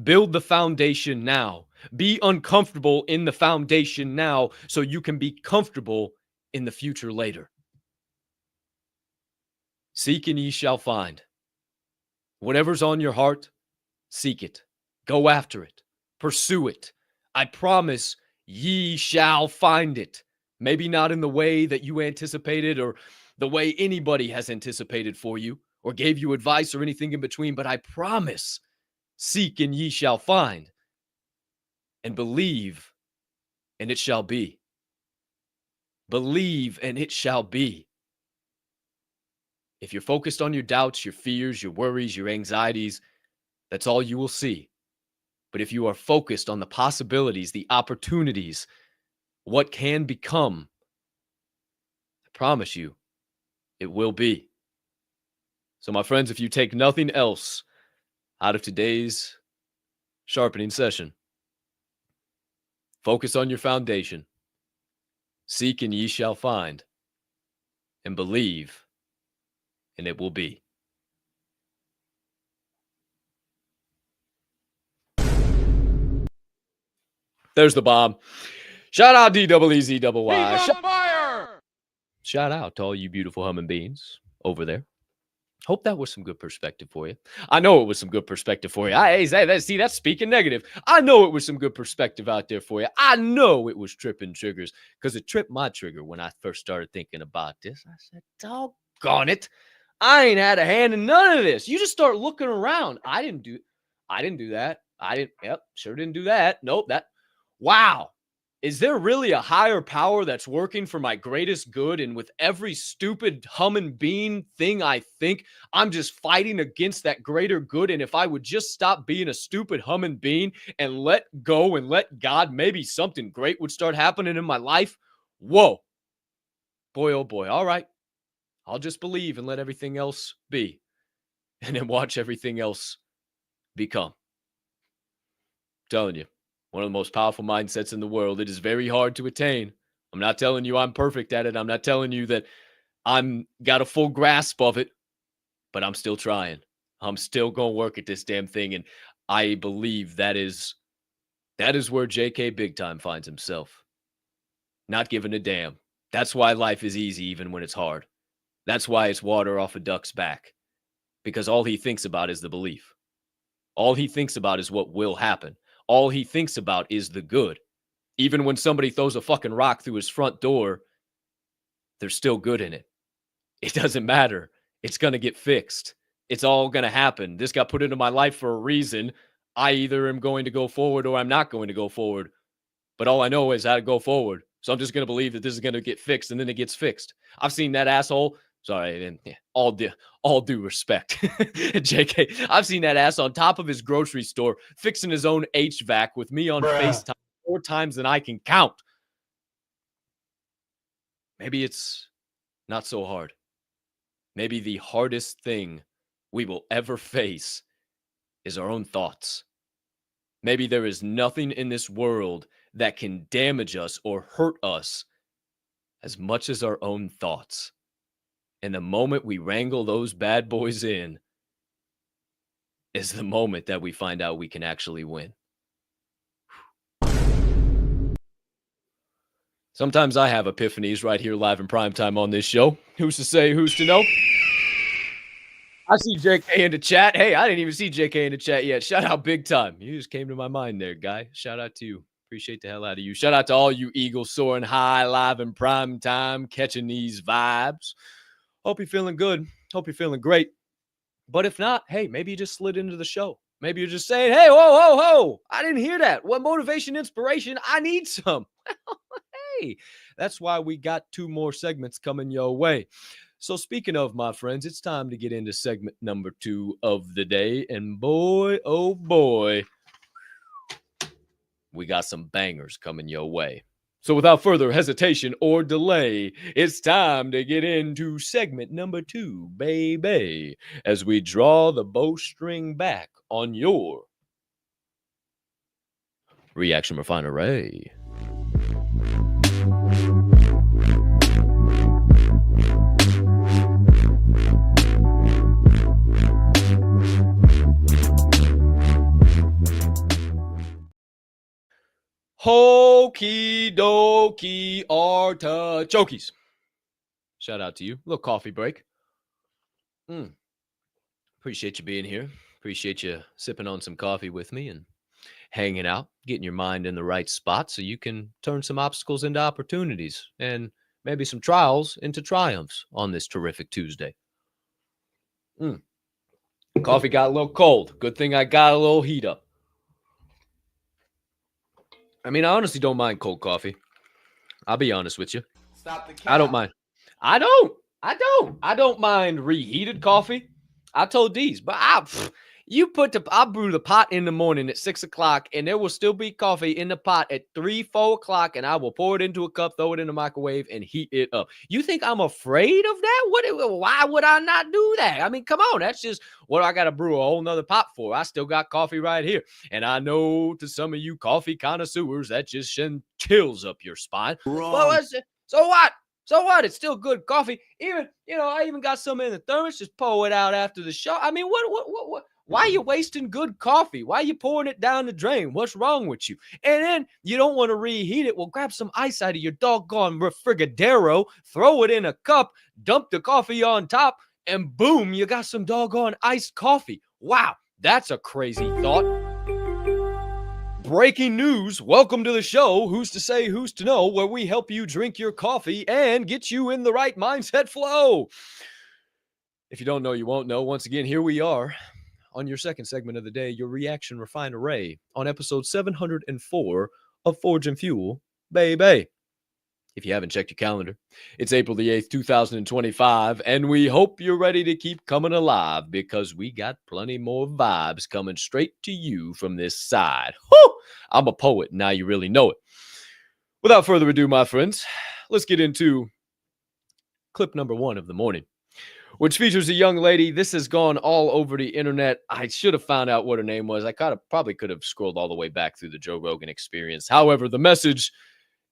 Build the foundation now. Be uncomfortable in the foundation now so you can be comfortable in the future later. Seek and ye shall find. Whatever's on your heart, seek it. Go after it. Pursue it. I promise ye shall find it. Maybe not in the way that you anticipated or the way anybody has anticipated for you or gave you advice or anything in between, but I promise, seek and ye shall find. And believe, and it shall be. Believe, and it shall be. If you're focused on your doubts, your fears, your worries, your anxieties, that's all you will see. But if you are focused on the possibilities, the opportunities, what can become, I promise you, it will be. So, my friends, if you take nothing else out of today's sharpening session, focus on your foundation. Seek and ye shall find. And believe, and it will be. There's the bomb. Shout out DEEZYY. Shout out to all you beautiful humming beings over there. Hope that was some good perspective for you. I know it was some good perspective for you. See, that's speaking negative. I know it was some good perspective out there for you. I know it was tripping triggers because it tripped my trigger when I first started thinking about this. I said, doggone it. I ain't had a hand in none of this. You just start looking around. I didn't do that. Sure didn't do that. Nope, wow. Is there really a higher power that's working for my greatest good? And with every stupid humming bean thing I think, I'm just fighting against that greater good. And if I would just stop being a stupid humming bean and let go and let God, maybe something great would start happening in my life. Whoa. Boy, oh boy. All right. I'll just believe and let everything else be. And then watch everything else become. I'm telling you. One of the most powerful mindsets in the world. It is very hard to attain. I'm not telling you I'm perfect at it. I'm not telling you that I'm got a full grasp of it, but I'm still trying. I'm still going to work at this damn thing. And I believe that is where JK Big Time finds himself. Not giving a damn. That's why life is easy even when it's hard. That's why it's water off a duck's back. Because all he thinks about is the belief. All he thinks about is what will happen. All he thinks about is the good. Even when somebody throws a fucking rock through his front door, there's still good in it. It doesn't matter. It's going to get fixed. It's all going to happen. This got put into my life for a reason. I either am going to go forward or I'm not going to go forward. But all I know is how to go forward. So I'm just going to believe that this is going to get fixed, and then it gets fixed. I've seen that asshole. Sorry, and all due respect, JK. I've seen that ass on top of his grocery store fixing his own HVAC with me on FaceTime 4 times than I can count. Maybe it's not so hard. Maybe the hardest thing we will ever face is our own thoughts. Maybe there is nothing in this world that can damage us or hurt us as much as our own thoughts. And the moment we wrangle those bad boys in is the moment that we find out we can actually win. Sometimes I have epiphanies right here live in prime time on this show. Who's to say, who's to know? I see JK in the chat. Hey, I didn't even see JK in the chat yet. Shout out Big Time. You just came to my mind there, guy. Shout out to you. Appreciate the hell out of you. Shout out to all you eagles soaring high live in prime time, catching these vibes. Hope you're feeling good. Hope you're feeling great. But if not, hey, maybe you just slid into the show. Maybe you're just saying, hey, whoa. I didn't hear that. What motivation, inspiration? I need some. Hey, that's why we got 2 more segments coming your way. So speaking of, my friends, it's time to get into segment number 2 of the day. And boy, oh boy, we got some bangers coming your way. So without further hesitation or delay, it's time to get into segment number 2, baby, as we draw the bowstring back on your Reaction Refinery. Hokey dokey artichokes. Shout out to you. Little coffee break. Appreciate you being here. Appreciate you sipping on some coffee with me and hanging out, getting your mind in the right spot so you can turn some obstacles into opportunities and maybe some trials into triumphs on this terrific Tuesday. Coffee got a little cold. Good thing I got a little heat up. I mean, I honestly don't mind cold coffee. I'll be honest with you. Stop the cap. I don't mind. I don't mind reheated coffee. I told D's, but I'll brew the pot in the morning at 6 o'clock, and there will still be coffee in the pot at 3, 4 o'clock, and I will pour it into a cup, throw it in the microwave, and heat it up. You think I'm afraid of that? Why would I not do that? I mean, come on. That's just what I got to brew a whole nother pot for. I still got coffee right here. And I know to some of you coffee connoisseurs, that just chills up your spine. Wrong. Well, so what? So what? It's still good coffee. Even, I even got some in the thermos. Just pour it out after the show. I mean, what? Why are you wasting good coffee? Why are you pouring it down the drain? What's wrong with you? And then you don't want to reheat it. Well, grab some ice out of your doggone refrigeradero, throw it in a cup, dump the coffee on top, and boom, you got some doggone iced coffee. Wow, that's a crazy thought. Breaking news. Welcome to the show. Who's to say, who's to know, where we help you drink your coffee and get you in the right mindset flow. If you don't know, you won't know. Once again, here we are on your second segment of the day, your reaction Refinery on episode 704 of Forge and Fuel, baby. If you haven't checked your calendar, it's April the 8th, 2025, and we hope you're ready to keep coming alive because we got plenty more vibes coming straight to you from this side. Whew! I'm a poet, now you really know it. Without further ado, my friends, let's get into clip number 1 of the morning, which features a young lady. This has gone all over the internet. I should have found out what her name was. I probably could have scrolled all the way back through the Joe Rogan Experience. However, the message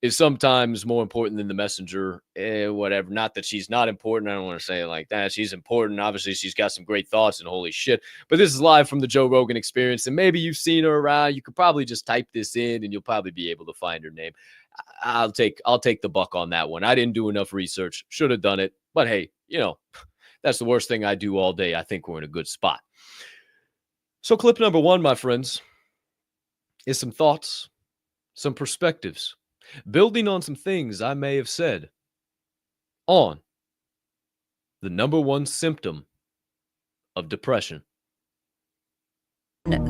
is sometimes more important than the messenger. Whatever. Not that she's not important. I don't want to say it like that. She's important. Obviously, she's got some great thoughts and holy shit. But this is live from the Joe Rogan Experience, and maybe you've seen her around. You could probably just type this in, and you'll probably be able to find her name. I'll take the buck on that one. I didn't do enough research. Should have done it. But hey, that's the worst thing I do all day. I think we're in a good spot. So clip number 1, my friends, is some thoughts, some perspectives, building on some things I may have said on the number 1 symptom of depression.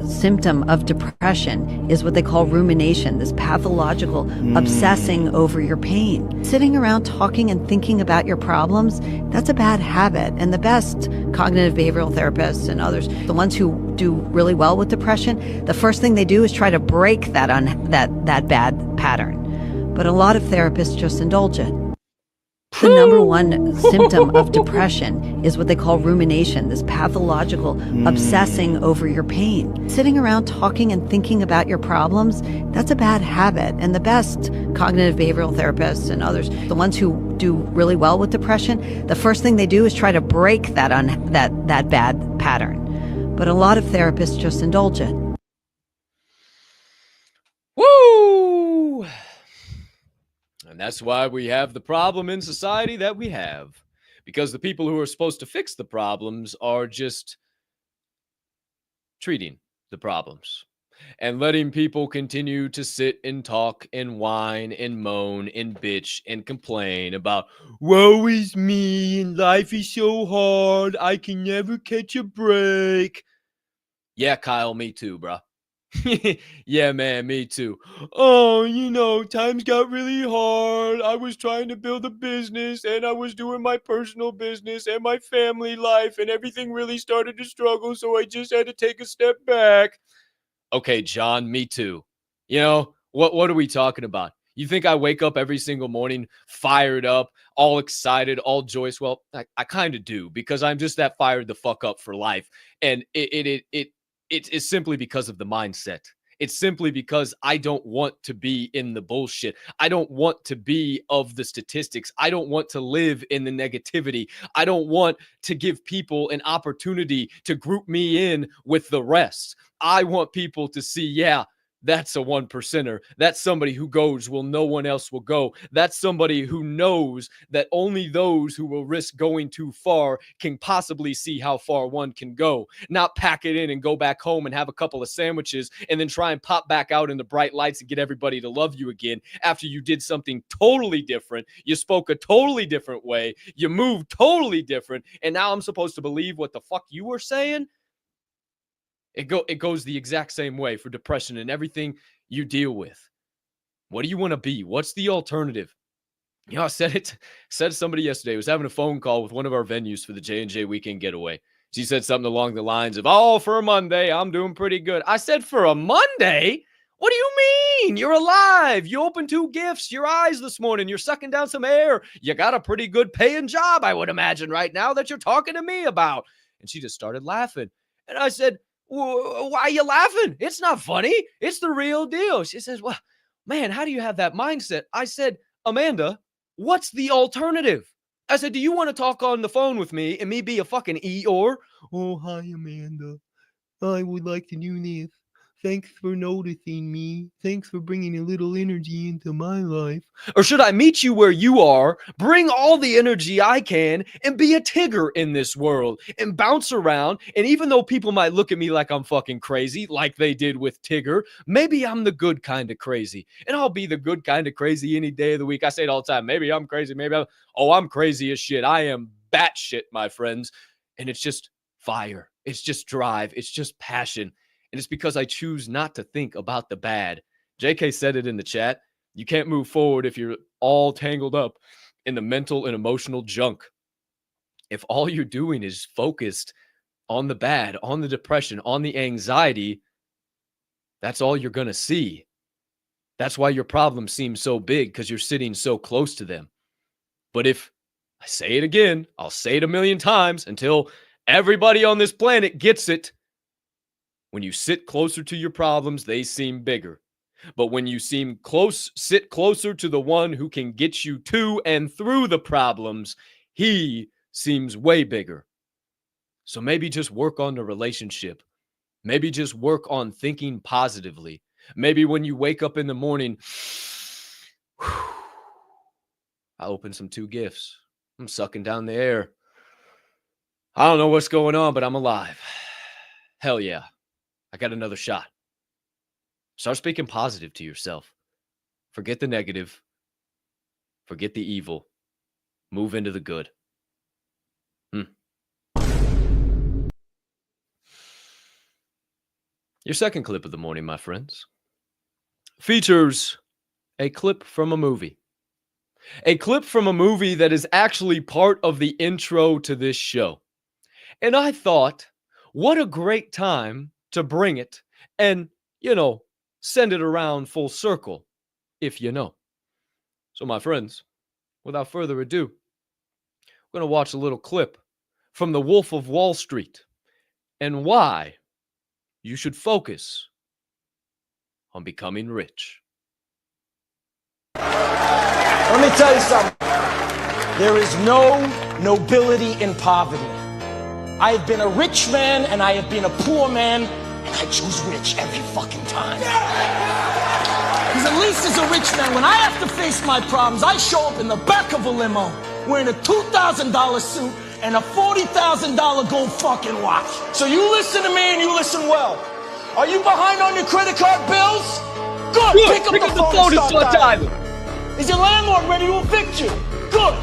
Symptom of depression is what they call rumination, this pathological obsessing over your pain. Sitting around talking and thinking about your problems, that's a bad habit. And the best cognitive behavioral therapists and others, the ones who do really well with depression, the first thing they do is try to break that bad pattern. But a lot of therapists just indulge it. The number 1 symptom of depression is what they call rumination, this pathological obsessing over your pain. Sitting around talking and thinking about your problems, that's a bad habit. And the best cognitive behavioral therapists and others, the ones who do really well with depression, the first thing they do is try to break that bad pattern. But a lot of therapists just indulge it. Woo! And that's why we have the problem in society that we have. Because the people who are supposed to fix the problems are just treating the problems and letting people continue to sit and talk and whine and moan and bitch and complain about, woe is me and life is so hard, I can never catch a break. Yeah, Kyle, me too, bro. Yeah, man, me too. Oh, times got really hard. I was trying to build a business and I was doing my personal business and my family life and everything really started to struggle. So I just had to take a step back. Okay, John, me too. What are we talking about? You think I wake up every single morning fired up, all excited, all joyous? Well, I kind of do because I'm just that fired the fuck up for life. And it's simply because of the mindset. It's simply because I don't want to be in the bullshit. I don't want to be of the statistics. I don't want to live in the negativity. I don't want to give people an opportunity to group me in with the rest. I want people to see, yeah, That's a one percenter. That's somebody who goes where no one else will go. That's somebody who knows that only those who will risk going too far can possibly see how far one can go. Not pack it in and go back home and have a couple of sandwiches and then try and pop back out in the bright lights and get everybody to love you again after you did something totally different. You spoke a totally different way. You moved totally different. And now I'm supposed to believe what the fuck you were saying? It goes the exact same way for depression and everything you deal with. What do you want to be? What's the alternative? You know, I said to somebody yesterday. I was having a phone call with one of our venues for the J&J Weekend Getaway. She said something along the lines of, "Oh, for a Monday, I'm doing pretty good." I said, "For a Monday? What do you mean? You're alive. You opened 2 gifts. Your eyes this morning. You're sucking down some air. You got a pretty good paying job, I would imagine, right now that you're talking to me about." And she just started laughing. And I said, "Why are you laughing? It's not funny. It's the real deal." She says, "Well, man, how do you have that mindset?" I said, "Amanda, what's the alternative?" I said, "Do you want to talk on the phone with me and me be a fucking Eeyore?" "Oh, hi, Amanda. I would like to do this. Thanks for noticing me. Thanks for bringing a little energy into my life." Or should I meet you where you are, bring all the energy I can, and be a Tigger in this world and bounce around? And even though people might look at me like I'm fucking crazy, like they did with Tigger, maybe I'm the good kind of crazy. And I'll be the good kind of crazy any day of the week. I say it all the time. Maybe I'm crazy. I'm crazy as shit. I am batshit, my friends. And it's just fire. It's just drive. It's just passion. And it's because I choose not to think about the bad. JK said it in the chat. You can't move forward if you're all tangled up in the mental and emotional junk. If all you're doing is focused on the bad, on the depression, on the anxiety, that's all you're going to see. That's why your problems seem so big, because you're sitting so close to them. But if I say it again, I'll say it a million times until everybody on this planet gets it. When you sit closer to your problems, they seem bigger. But when you sit closer to the one who can get you to and through the problems, he seems way bigger. So maybe just work on the relationship. Maybe just work on thinking positively. Maybe when you wake up in the morning, I opened some 2 gifts. I'm sucking down the air. I don't know what's going on, but I'm alive. Hell yeah. I got another shot. Start speaking positive to yourself. Forget the negative. Forget the evil. Move into the good. Your second clip of the morning, my friends, features a clip from a movie. A clip from a movie that is actually part of the intro to this show. And I thought, what a great time to bring it and, send it around full circle, if you know. So, my friends, without further ado, we're going to watch a little clip from The Wolf of Wall Street and why you should focus on becoming rich. Let me tell you something. There is no nobility in poverty. I have been a rich man and I have been a poor man, and I choose rich every fucking time. Because at least as a rich man, when I have to face my problems, I show up in the back of a limo wearing a $2,000 suit and a $40,000 gold fucking watch. So you listen to me and you listen well. Are you behind on your credit card bills? Good. Pick up the phone and start dialing. Is your landlord ready to evict you? Good.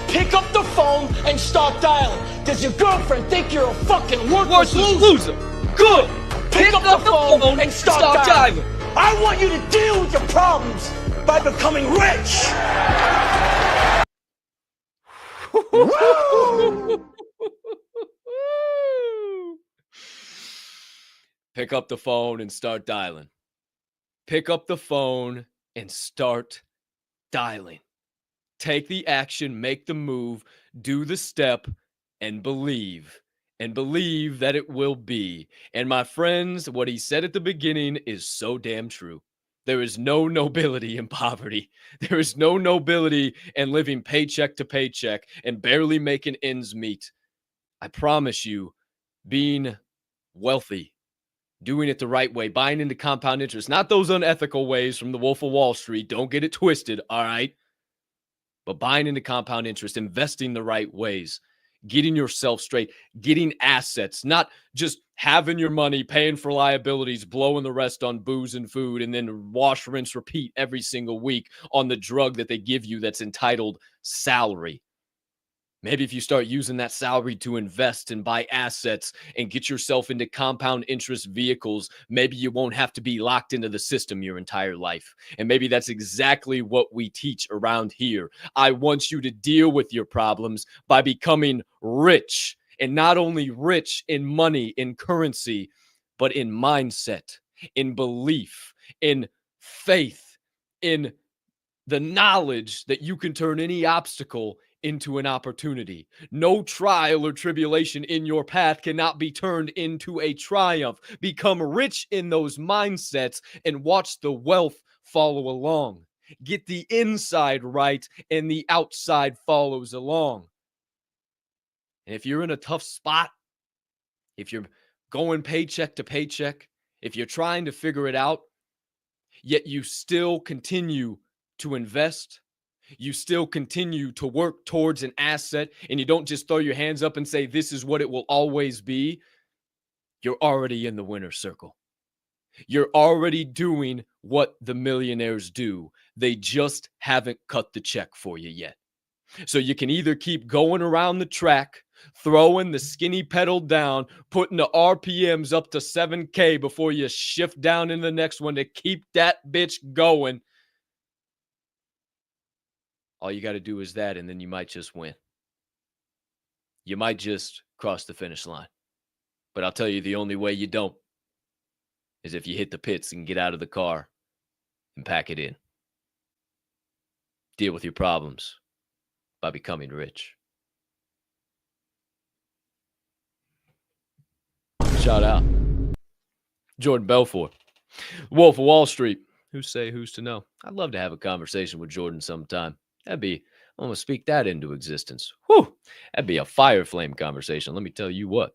Pick up the phone and start dialing. Does your girlfriend think you're a fucking worthless loser? Good. Pick up the phone and start dialing. I want you to deal with your problems by becoming rich. Pick up the phone and start dialing. Pick up the phone and start dialing. Take the action, make the move, do the step, and believe. And believe that it will be. And my friends, what he said at the beginning is so damn true. There is no nobility in poverty. There is no nobility in living paycheck to paycheck and barely making ends meet. I promise you, being wealthy doing it the right way, buying into compound interest, not those unethical ways from the Wolf of Wall Street. Don't get it twisted, all right? But buying into compound interest, investing the right ways, getting yourself straight, getting assets, not just having your money, paying for liabilities, blowing the rest on booze and food, and then wash, rinse, repeat every single week on the drug that they give you that's entitled salary. Maybe if you start using that salary to invest and buy assets and get yourself into compound interest vehicles, maybe you won't have to be locked into the system your entire life. And maybe that's exactly what we teach around here. I want you to deal with your problems by becoming rich, and not only rich in money, in currency, but in mindset, in belief, in faith, in the knowledge that you can turn any obstacle into an opportunity. No trial or tribulation in your path cannot be turned into a triumph. Become rich in those mindsets and watch the wealth follow along. Get the inside right and the outside follows along. And if you're in a tough spot, if you're going paycheck to paycheck, if you're trying to figure it out, yet you still continue to invest, you still continue to work towards an asset, and you don't just throw your hands up and say, this is what it will always be, you're already in the winner's circle. You're already doing what the millionaires do. They just haven't cut the check for you yet. So you can either keep going around the track, throwing the skinny pedal down, putting the RPMs up to 7K before you shift down in the next one to keep that bitch going. All you got to do is that, and then you might just win. You might just cross the finish line. But I'll tell you, the only way you don't is if you hit the pits and get out of the car and pack it in. Deal with your problems by becoming rich. Shout out. Jordan Belfort. Wolf of Wall Street. Who's say, who's to know? I'd love to have a conversation with Jordan sometime. I'm going to speak that into existence. Whew, that'd be a fire flame conversation. Let me tell you what.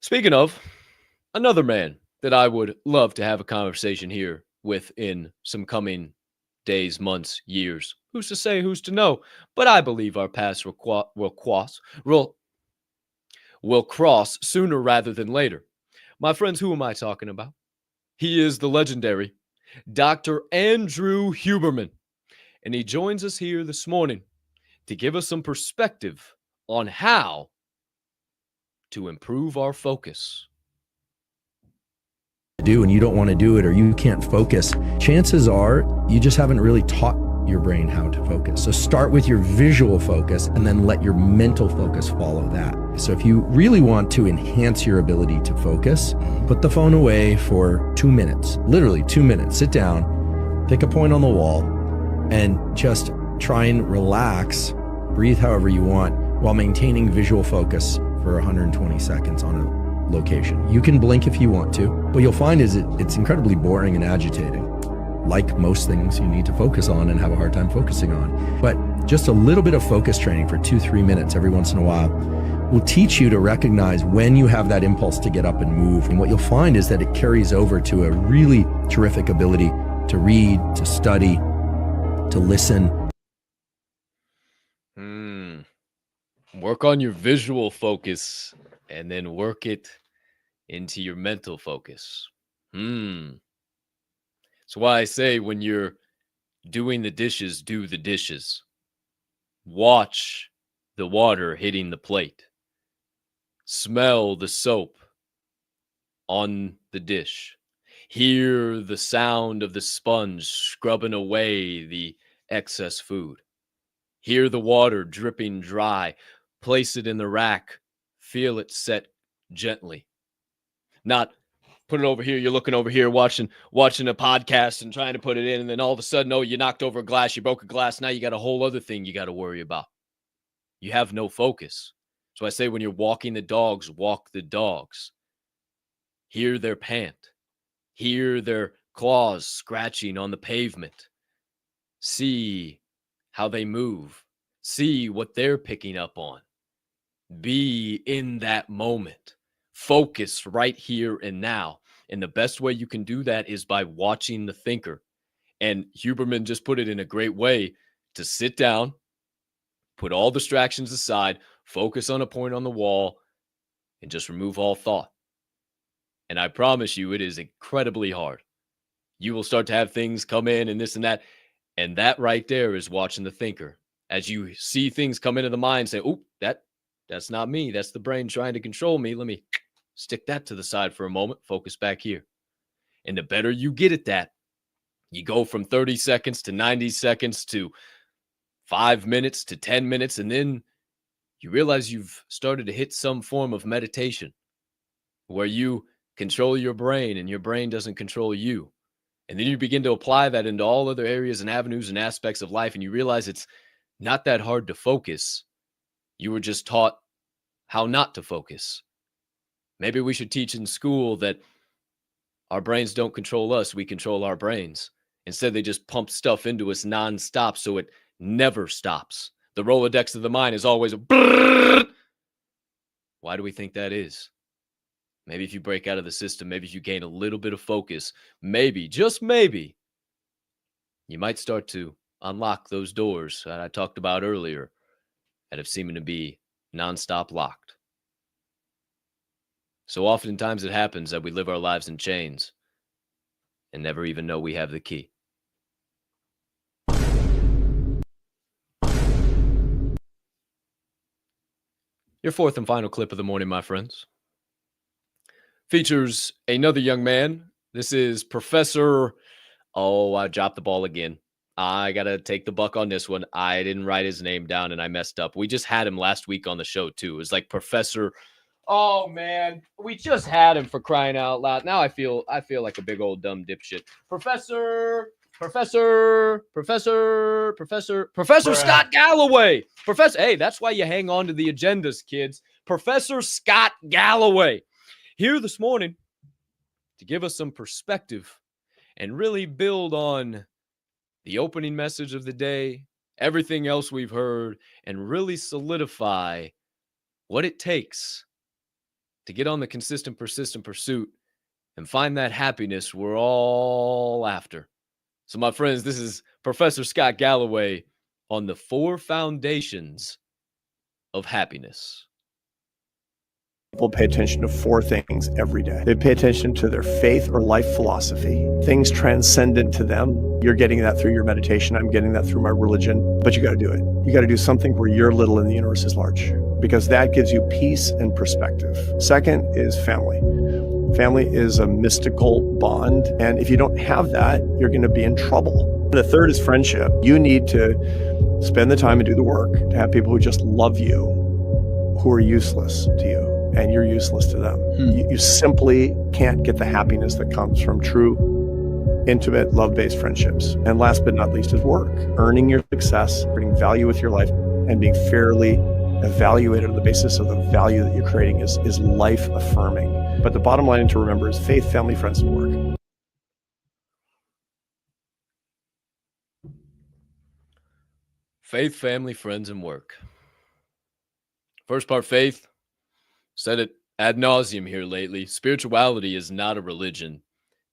Speaking of, another man that I would love to have a conversation here with in some coming days, months, years. Who's to say, who's to know? But I believe our paths will cross sooner rather than later. My friends, who am I talking about? He is the legendary Dr. Andrew Huberman. And he joins us here this morning to give us some perspective on how to improve our focus. Do and you don't want to do it, or you can't focus, chances are you just haven't really taught your brain how to focus. So start with your visual focus and then let your mental focus follow that. So if you really want to enhance your ability to focus, put the phone away for 2 minutes, literally 2 minutes. Sit down, pick a point on the wall, and just try and relax, breathe however you want, while maintaining visual focus for 120 seconds on a location. You can blink if you want to. What you'll find is it's incredibly boring and agitating. Like most things you need to focus on and have a hard time focusing on. But just a little bit of focus training for 2-3 minutes every once in a while will teach you to recognize when you have that impulse to get up and move. And what you'll find is that it carries over to a really terrific ability to read, to study, to listen. Work on your visual focus and then work it into your mental focus. That's why I say when you're doing the dishes, do the dishes. Watch the water hitting the plate. Smell the soap on the dish. Hear the sound of the sponge scrubbing away the excess food. Hear the water dripping dry. Place it in the rack. Feel it set gently. Not put it over here. You're looking over here watching a podcast and trying to put it in, and then all of a sudden, oh, you knocked over a glass, you broke a glass. Now you got a whole other thing you got to worry about. You have no focus. So I say when you're walking the dogs, walk the dogs. Hear their pant. Hear their claws scratching on the pavement. See how they move. See what they're picking up on. Be in that moment. focus right here and now. And the best way you can do that is by watching the thinker. And Huberman just put it in a great way to sit down, put all distractions aside, focus on a point on the wall, and just remove all thought. And I promise you, it is incredibly hard. You will start to have things come in and this and that. And that right there is watching the thinker. As you see things come into the mind, say, oh, that's not me. That's the brain trying to control me. Let me stick that to the side for a moment. Focus back here. And the better you get at that, you go from 30 seconds to 90 seconds to 5 minutes to 10 minutes. And then you realize you've started to hit some form of meditation where you control your brain and your brain doesn't control you. And then you begin to apply that into all other areas and avenues and aspects of life. And you realize it's not that hard to focus. You were just taught how not to focus. Maybe we should teach in school that our brains don't control us. We control our brains. Instead, they just pump stuff into us nonstop so it never stops. The Rolodex of the mind is always a brrr. Why do we think that is? Maybe if you break out of the system, maybe if you gain a little bit of focus, maybe, just maybe, you might start to unlock those doors that I talked about earlier that have seemed to be nonstop locked. So oftentimes it happens that we live our lives in chains and never even know we have the key. Your fourth and final clip of the morning, my friends, features another young man. This is Professor. Oh, I dropped the ball again. I got to take the buck on this one. I didn't write his name down and I messed up. We just had him last week on the show too. It was like Professor. Oh man, we just had him, for crying out loud. Now I feel like a big old dumb dipshit. Professor Scott Galloway. Hey, that's why you hang on to the agendas, kids. Professor Scott Galloway here this morning to give us some perspective and really build on the opening message of the day, everything else we've heard, and really solidify what it takes to get on the consistent, persistent pursuit and find that happiness we're all after. So, my friends, this is Professor Scott Galloway on the 4 foundations of happiness. People pay attention to 4 things every day. They pay attention to their faith or life philosophy, things transcendent to them. You're getting that through your meditation. I'm getting that through my religion, but you got to do it. You got to do something where you're little and the universe is large, because that gives you peace and perspective. Second is family. Family is a mystical bond, and if you don't have that, you're going to be in trouble. The third is friendship. You need to spend the time and do the work to have people who just love you, who are useless to you, and you're useless to them. You simply can't get the happiness that comes from true, intimate, love-based friendships. And last but not least is work. Earning your success, bringing value with your life, and being fairly evaluated on the basis of the value that you're creating is life-affirming. But the bottom line to remember is faith, family, friends, and work. Faith, family, friends, and work. First part, faith. Said it ad nauseum here lately. Spirituality is not a religion.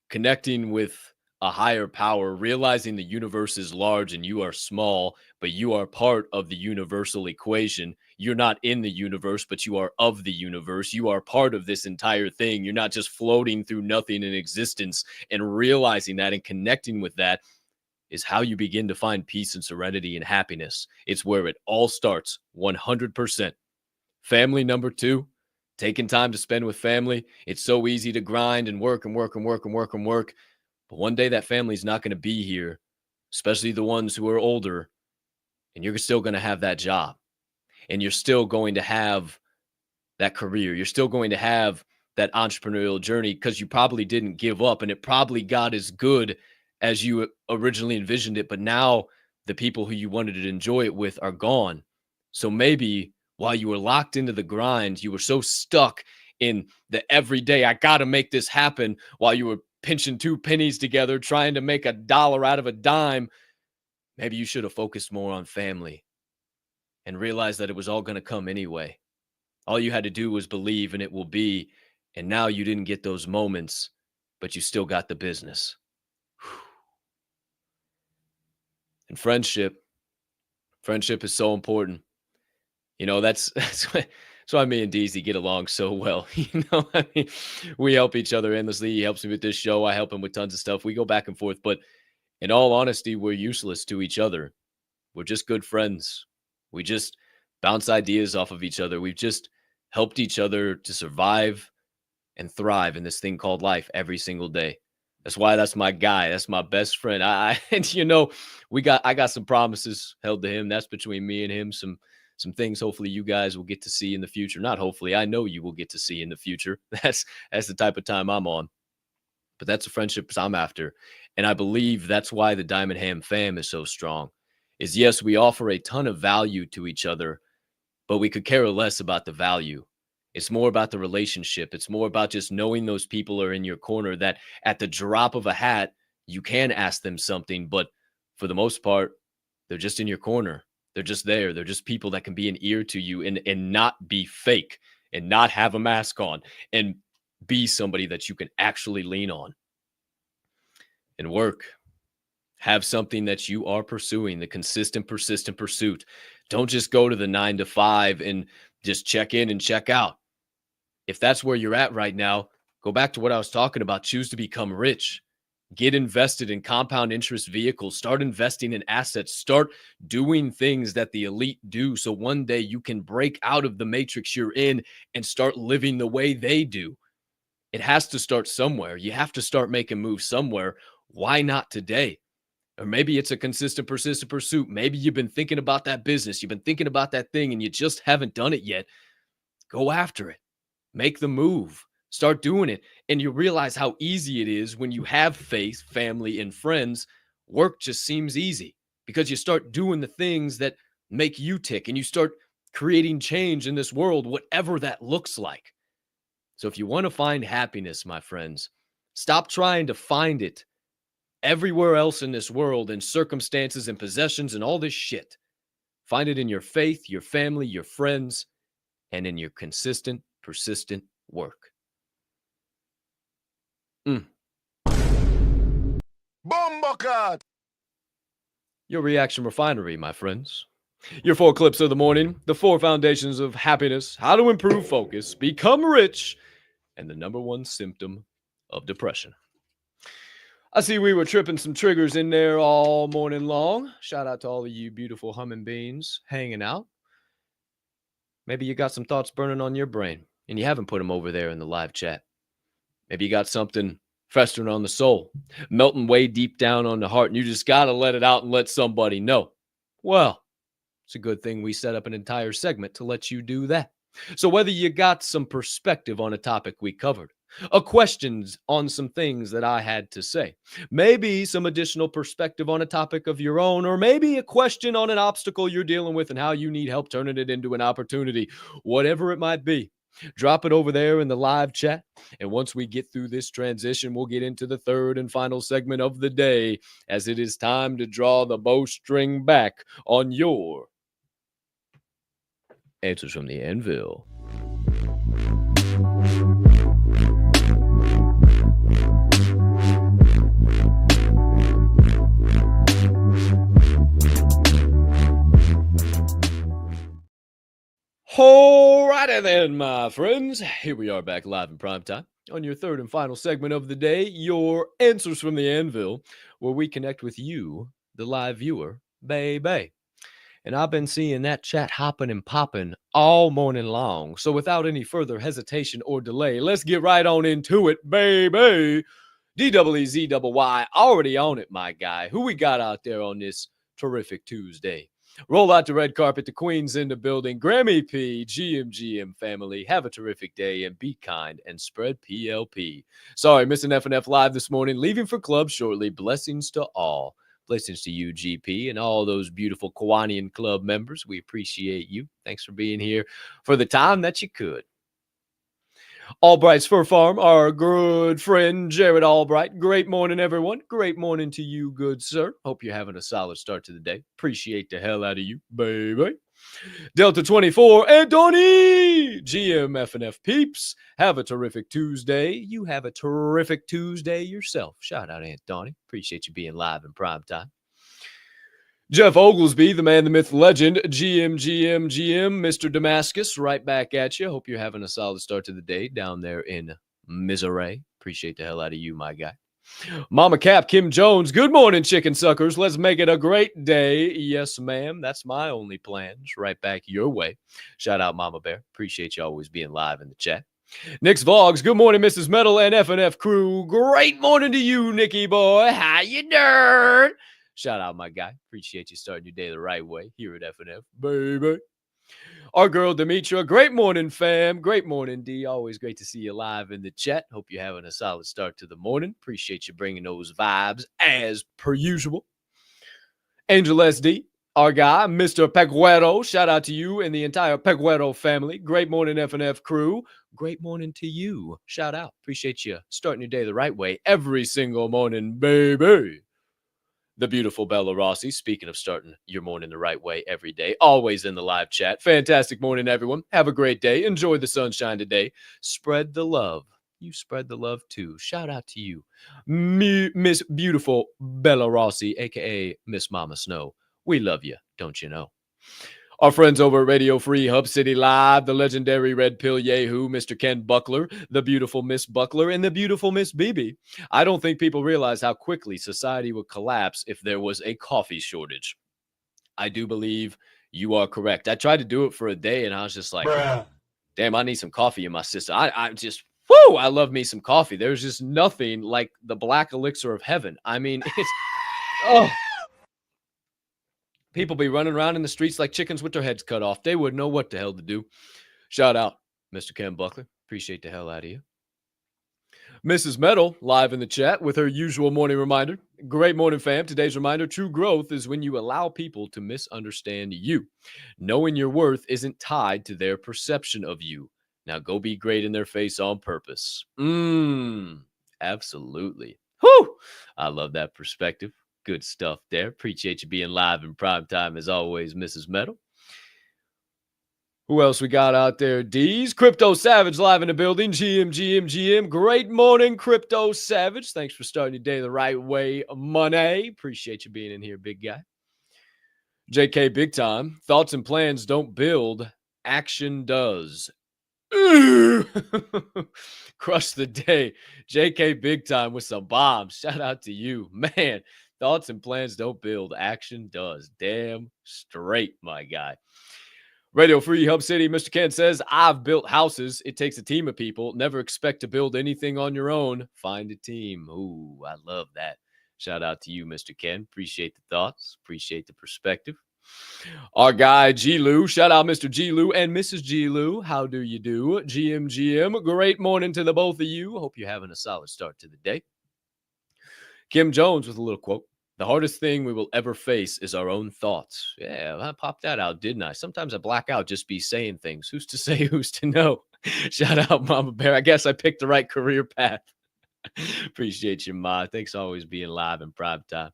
Connecting with a higher power, realizing the universe is large and you are small, but you are part of the universal equation. You're not in the universe, but you are of the universe. You are part of this entire thing. You're not just floating through nothing in existence, and realizing that and connecting with that is how you begin to find peace and serenity and happiness. It's where it all starts, 100%. Family, number 2. Taking time to spend with family. It's so easy to grind and work and work and work and work and work. But one day that family's not going to be here, especially the ones who are older, and you're still going to have that job. And you're still going to have that career. You're still going to have that entrepreneurial journey because you probably didn't give up, and it probably got as good as you originally envisioned it. But now the people who you wanted to enjoy it with are gone. So maybe while you were locked into the grind, you were so stuck in the everyday, I got to make this happen, while you were pinching 2 pennies together, trying to make $1 out of a dime. Maybe you should have focused more on family and realized that it was all going to come anyway. All you had to do was believe, and it will be. And now you didn't get those moments, but you still got the business. And friendship is so important. You know, that's why me and DZ get along so well. You know, I mean, we help each other endlessly. He helps me with this show. I help him with tons of stuff. We go back and forth. But in all honesty, we're useless to each other. We're just good friends. We just bounce ideas off of each other. We've just helped each other to survive and thrive in this thing called life every single day. That's why that's my guy. That's my best friend. And you know, I got some promises held to him. That's between me and him. Some things hopefully you guys will get to see in the future. Not hopefully, I know you will get to see in the future. That's the type of time I'm on. But that's the friendships I'm after. And I believe that's why the Diamond Ham fam is so strong. Is yes, we offer a ton of value to each other, but we could care less about the value. It's more about the relationship. It's more about just knowing those people are in your corner, that at the drop of a hat, you can ask them something. But for the most part, they're just in your corner. They're just there. They're just people that can be an ear to you and not be fake and not have a mask on and be somebody that you can actually lean on. And work. Have something that you are pursuing, the consistent, persistent pursuit. Don't just go to the 9 to 5 and just check in and check out. If that's where you're at right now, go back to what I was talking about. Choose to become rich. Get invested in compound interest vehicles. Start investing in assets. Start doing things that the elite do, so one day you can break out of the matrix you're in and start living the way they do. It has to start somewhere. You have to start making moves somewhere. Why not today? Or maybe it's a consistent, persistent pursuit. Maybe you've been thinking about that business. You've been thinking about that thing and you just haven't done it yet. Go after it. Make the move. Start doing it. And you realize how easy it is when you have faith, family, and friends. Work just seems easy because you start doing the things that make you tick and you start creating change in this world, whatever that looks like. So if you want to find happiness, my friends, stop trying to find it everywhere else in this world, in circumstances and possessions and all this shit. Find it in your faith, your family, your friends, and in your consistent, persistent work. Bombocat! Your reaction refinery, my friends. Your 4 clips of the morning, the 4 foundations of happiness, how to improve focus, become rich, and the number 1 symptom of depression. I see we were tripping some triggers in there all morning long. Shout out to all of you beautiful humming beans hanging out. Maybe you got some thoughts burning on your brain and you haven't put them over there in the live chat. Maybe you got something festering on the soul, melting way deep down on the heart, and you just got to let it out and let somebody know. Well, it's a good thing we set up an entire segment to let you do that. So whether you got some perspective on a topic we covered, questions on some things that I had to say, maybe some additional perspective on a topic of your own, or maybe a question on an obstacle you're dealing with and how you need help turning it into an opportunity, whatever it might be, drop it over there in the live chat. And once we get through this transition, we'll get into the 3rd and final segment of the day, as it is time to draw the bowstring back on your answers from the Anvil. Alrighty then, my friends. Here we are back live in prime time on your 3rd and final segment of the day, your answers from the Anvil, where we connect with you, the live viewer, baby. And I've been seeing that chat hopping and popping all morning long. So without any further hesitation or delay, let's get right on into it, baby. DWZYY, already on it, my guy. Who we got out there on this terrific Tuesday? Roll out the red carpet. The Queen's in the building. Grammy P, GMGM family. Have a terrific day and be kind and spread PLP. Sorry, missing FNF Live this morning. Leaving for club shortly. Blessings to all. Blessings to you, GP, and all those beautiful Kiwanian Club members. We appreciate you. Thanks for being here for the time that you could. Albright's Fur Farm, our good friend Jared Albright. Great morning, everyone. Great morning to you, good sir. Hope you're having a solid start to the day. Appreciate the hell out of you, baby. Delta 24, Anthony! GM F&F peeps. Have a terrific Tuesday. You have a terrific Tuesday yourself. Shout out, Anthony. Appreciate you being live in prime time. Jeff Oglesby, the man, the myth, legend, GM, Mr. Damascus, right back at you. Hope you're having a solid start to the day down there in Missouri. Appreciate the hell out of you, my guy. Mama Capp, Kim Jones, good morning, chicken suckers. Let's make it a great day. Yes, ma'am. That's my only plans. Right back your way. Shout out, Mama Bear. Appreciate you always being live in the chat. Nick's Vlogs, good morning, Mrs. Metal and F&F crew. Great morning to you, Nicky boy. How you doing? Shout out, my guy. Appreciate you starting your day the right way here at F&F, baby. Our girl, Demetra. Great morning, fam. Great morning, D. Always great to see you live in the chat. Hope you're having a solid start to the morning. Appreciate you bringing those vibes as per usual. Angel SD, our guy, Mr. Peguero. Shout out to you and the entire Peguero family. Great morning, F&F crew. Great morning to you. Shout out. Appreciate you starting your day the right way every single morning, baby. The beautiful Bella Rossi, speaking of starting your morning the right way every day, always in the live chat. Fantastic morning, everyone. Have a great day. Enjoy the sunshine today. Spread the love. You spread the love, too. Shout out to you, Miss Beautiful Bella Rossi, a.k.a. Miss Mama Snow. We love you, don't you know? Our friends over at Radio Free Hub City Live, the legendary Red Pill Yahoo, Mr. Ken Buckler, the beautiful Miss Buckler, and the beautiful Miss BB. I don't think people realize how quickly society would collapse if there was a coffee shortage. I do believe you are correct. I tried to do it for a day, and I was just like, damn, I need some coffee in my system. I just, whoo, I love me some coffee. There's just nothing like the black elixir of heaven. I mean, it's, oh. People be running around in the streets like chickens with their heads cut off. They wouldn't know what the hell to do. Shout out, Mr. Ken Buckler. Appreciate the hell out of you. Mrs. Metal, live in the chat with her usual morning reminder. Great morning, fam. Today's reminder, true growth is when you allow people to misunderstand you. Knowing your worth isn't tied to their perception of you. Now go be great in their face on purpose. Absolutely. Whew! I love that perspective. Good stuff there. Appreciate you being live in prime time as always, Mrs. Metal. Who else we got out there? D's. Crypto Savage live in the building. GM. Great morning, Crypto Savage. Thanks for starting your day the right way, money. Appreciate you being in here, big guy. JK Big Time. Thoughts and plans don't build. Action does. Crush the day. JK Big Time with some bombs. Shout out to you, man. Thoughts and plans don't build. Action does. Damn straight, my guy. Radio Free Hub City, Mr. Ken says, I've built houses. It takes a team of people. Never expect to build anything on your own. Find a team. Ooh, I love that. Shout out to you, Mr. Ken. Appreciate the thoughts. Appreciate the perspective. Our guy, G. Lou. Shout out, Mr. G. Lou and Mrs. G. Lou. How do you do? GM. Great morning to the both of you. Hope you're having a solid start to the day. Kim Jones with a little quote. The hardest thing we will ever face is our own thoughts. Yeah, I popped that out, didn't I? Sometimes I black out, just be saying things. Who's to say, who's to know? Shout out, Mama Bear. I guess I picked the right career path. Appreciate you, Ma. Thanks for always being live in prime time.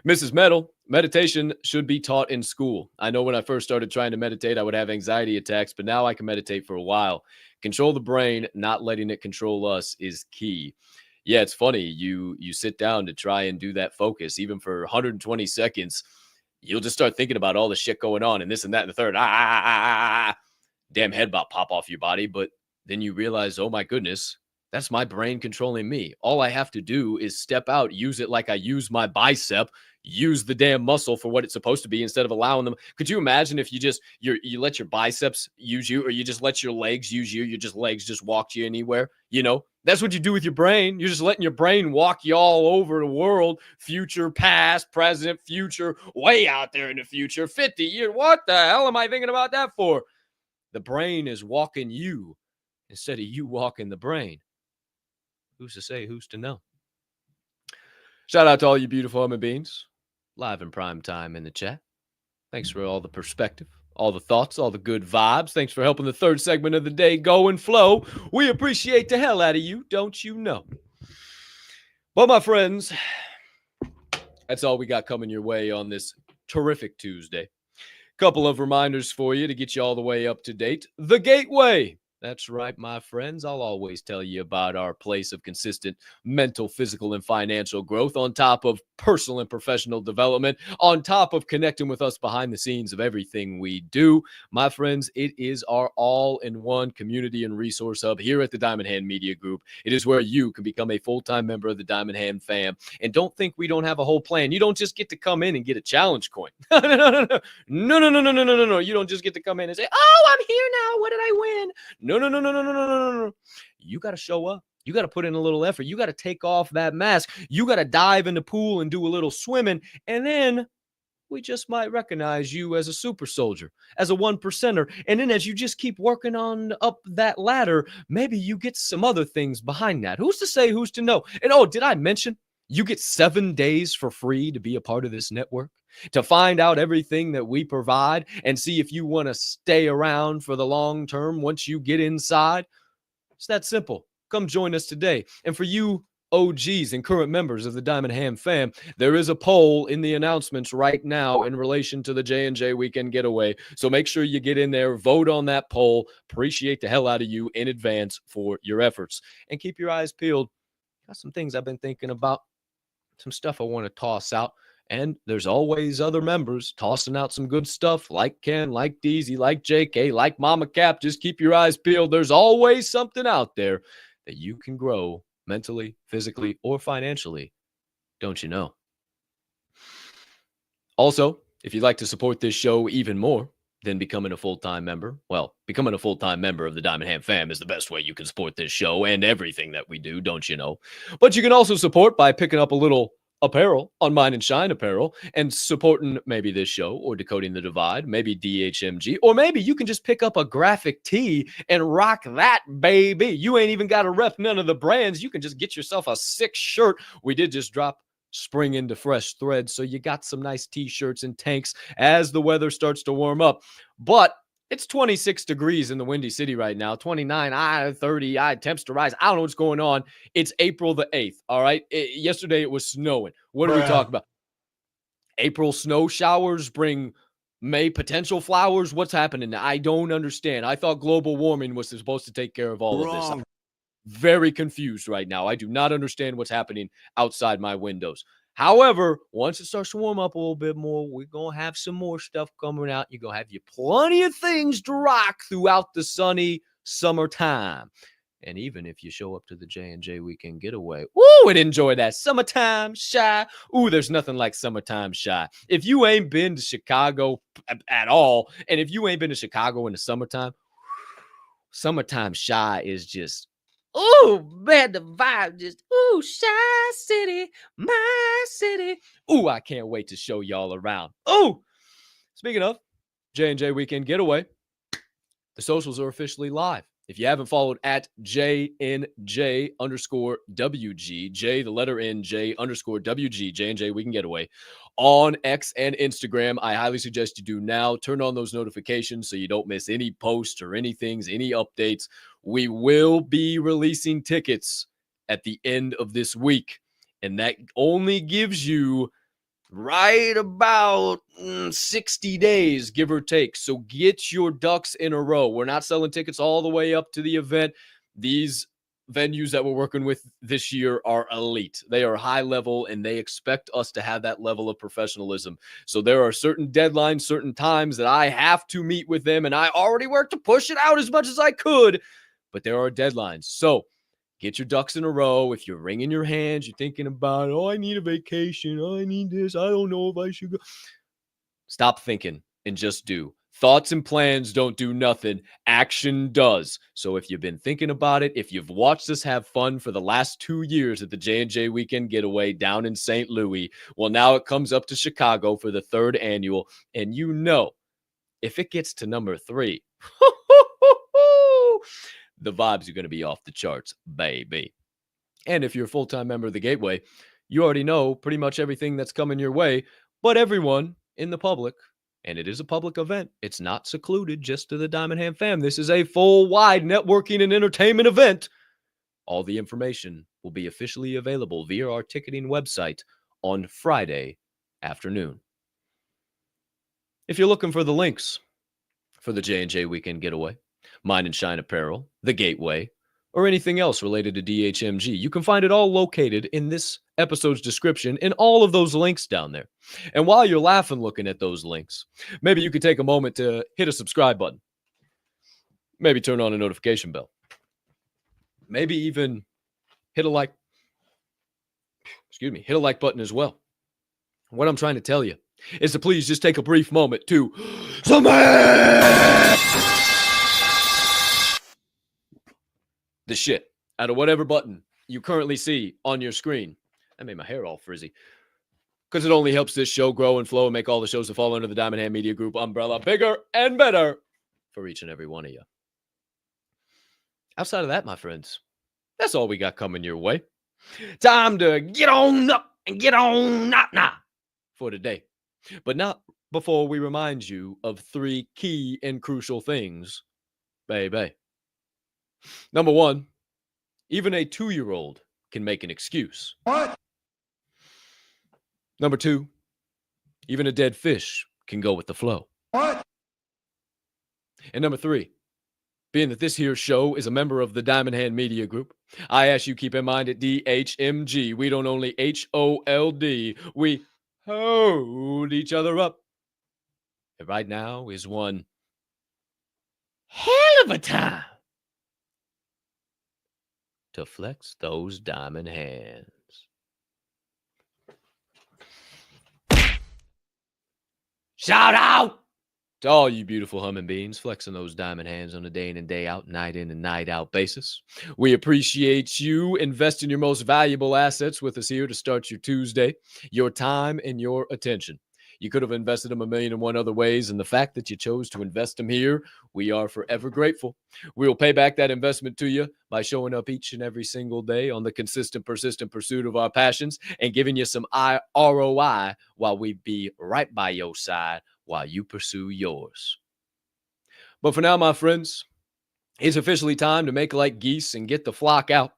Mrs. Metal, meditation should be taught in school. I know when I first started trying to meditate, I would have anxiety attacks, but now I can meditate for a while. Control the brain, not letting it control us is key. Yeah, it's funny. You sit down to try and do that focus, even for 120 seconds, you'll just start thinking about all the shit going on and this and that and the third. Damn head about pop off your body. But then you realize, oh my goodness, that's my brain controlling me. All I have to do is step out, use it like I use my bicep, use the damn muscle for what it's supposed to be instead of allowing them. Could you imagine if you let your biceps use you, or you just let your legs use you, legs just walk you anywhere? You know, that's what you do with your brain. You're just letting your brain walk you all over the world, future, past, present, future, way out there in the future, 50 years. What the hell am I thinking about that for? The brain is walking you instead of you walking the brain. Who's to say, who's to know? Shout out to all you beautiful human beings. Live in prime time in the chat. Thanks for all the perspective. all the thoughts, all the good vibes. Thanks for helping the third segment of the day go and flow. We appreciate the hell out of you, don't you know? Well, my friends, that's all we got coming your way on this terrific Tuesday. Couple of reminders for you to get you all the way up to date. The Gateway. That's right, my friends. I'll always tell you about our place of consistent mental, physical, and financial growth on top of personal and professional development, on top of connecting with us behind the scenes of everything we do. My friends, it is our all-in-one community and resource hub here at the Diamond Hand Media Group. It is where you can become a full-time member of the Diamond Hand fam. And don't think we don't have a whole plan. You don't just get to come in and get a challenge coin. No. You don't just get to come in and say, oh, I'm here now. What did I win? No. You got to show up. You got to put in a little effort. You got to take off that mask. You got to dive in the pool and do a little swimming. And then we just might recognize you as a super soldier, as a 1%er. And then as you just keep working on up that ladder, maybe you get some other things behind that. Who's to say, who's to know? And oh, did I mention you get 7 days for free to be a part of this network? To find out everything that we provide and see if you want to stay around for the long term once you get inside. It's that simple. Come join us today. And for you OGs and current members of the Diamond Ham fam, there is a poll in the announcements right now in relation to the J&J Weekend Getaway. So make sure you get in there, vote on that poll. Appreciate the hell out of you in advance for your efforts. And keep your eyes peeled. Got some things I've been thinking about, some stuff I want to toss out. And there's always other members tossing out some good stuff like Ken, like Deezy, like JK, like Mama Capp. Just keep your eyes peeled. There's always something out there that you can grow mentally, physically, or financially. Don't you know? Also, if you'd like to support this show even more than becoming a full-time member, well, becoming a full-time member of the Diamond Ham fam is the best way you can support this show and everything that we do, don't you know? But you can also support by picking up a little apparel on Mine and Shine Apparel and supporting maybe this show or Decoding the Divide, maybe DHMG, or maybe you can just pick up a graphic tee and rock that, baby. You ain't even got to rep none of the brands. You can just get yourself a sick shirt. We did just drop spring into fresh threads, so you got some nice t-shirts and tanks as the weather starts to warm up. But it's 26 degrees in the Windy City right now, 29, 30, temps to rise. I don't know what's going on. It's April the 8th, all right? Yesterday it was snowing. What are we talking about? April snow showers bring May potential flowers? What's happening now? I don't understand. I thought global warming was supposed to take care of all of this. I'm very confused right now. I do not understand what's happening outside my windows. However, once it starts to warm up a little bit more, we're going to have some more stuff coming out. You're going to have you plenty of things to rock throughout the sunny summertime. And even if you show up to the J&J Weekend Getaway, ooh, and enjoy that summertime shy. Ooh, there's nothing like summertime shy. If you ain't been to Chicago at all, and if you ain't been to Chicago in the summertime shy is just, ooh, man, the vibe just, ooh, Shy City, my city. Ooh, I can't wait to show y'all around. Ooh, speaking of J&J Weekend Getaway, the socials are officially live. If you haven't followed at JNJ_WG, J, the letter N, J_WG, J&J Weekend Getaway, on X and Instagram, I highly suggest you do now. Turn on those notifications so you don't miss any posts or anything, any updates. We will be releasing tickets at the end of this week, and that only gives you right about 60 days, give or take. So get your ducks in a row. We're not selling tickets all the way up to the event. These venues that we're working with this year are elite. They are high level, and they expect us to have that level of professionalism. So there are certain deadlines, certain times that I have to meet with them, and I already worked to push it out as much as I could, but there are deadlines. So get your ducks in a row. If you're wringing your hands, you're thinking about, oh, I need a vacation. Oh, I need this. I don't know if I should go. Stop thinking and just do. Thoughts and plans don't do nothing. Action does. So if you've been thinking about it, if you've watched us have fun for the last 2 years at the J&J Weekend Getaway down in St. Louis, well, now it comes up to Chicago for the 3rd annual. And you know, if it gets to number 3, the vibes are going to be off the charts, baby. And if you're a full-time member of the Gateway, you already know pretty much everything that's coming your way. But everyone in the public And it is a public event. It's not secluded just to the Diamond Hand fam. This is a full wide networking and entertainment event. All the information will be officially available via our ticketing website on Friday afternoon. If you're looking for the links for the J&J Weekend Getaway, Mine and Shine Apparel, the Gateway, or anything else related to DHMG, you can find it all located in this episode's description in all of those links down there. And while you're laughing looking at those links, maybe you could take a moment to hit a subscribe button. Maybe turn on a notification bell. Maybe even hit a like button as well. What I'm trying to tell you is to please just take a brief moment to smash the shit out of whatever button you currently see on your screen. That made my hair all frizzy. Because it only helps this show grow and flow and make all the shows that fall under the Diamond Hand Media Group umbrella bigger and better for each and every one of you. Outside of that, my friends, that's all we got coming your way. Time to get on up and get on out now for today. But not before we remind you of 3 key and crucial things, baby. Number 1, even a 2-year-old can make an excuse. What? Number 2, even a dead fish can go with the flow. What? And number 3, being that this here show is a member of the Diamond Hand Media Group, I ask you keep in mind at DHMG, we don't only HOLD, we hold each other up. And right now is one hell of a time to flex those diamond hands. Shout out to all you beautiful humming beings flexing those diamond hands on a day in and day out, night in and night out basis. We appreciate you investing your most valuable assets with us here to start your Tuesday, your time and your attention. You could have invested them 1,000,001 other ways, and the fact that you chose to invest them here, we are forever grateful. We will pay back that investment to you by showing up each and every single day on the consistent, persistent pursuit of our passions and giving you some ROI while we be right by your side while you pursue yours. But for now, my friends, it's officially time to make like geese and get the flock out.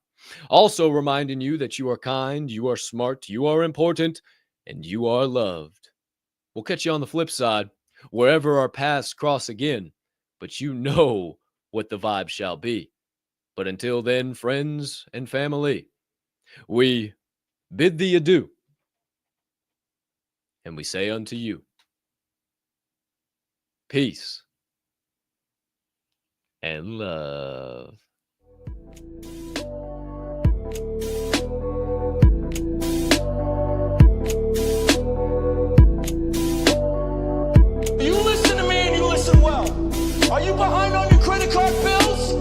Also reminding you that you are kind, you are smart, you are important, and you are loved. We'll catch you on the flip side, wherever our paths cross again, but you know what the vibe shall be. But until then, friends and family, we bid thee adieu, and we say unto you, peace and love. You listen to me and you listen well. Are you behind on your credit card bills?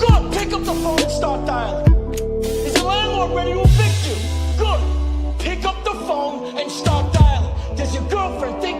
Good. Pick up the phone and start dialing. Is your landlord ready to evict you? Good. Pick up the phone and start dialing. Does your girlfriend think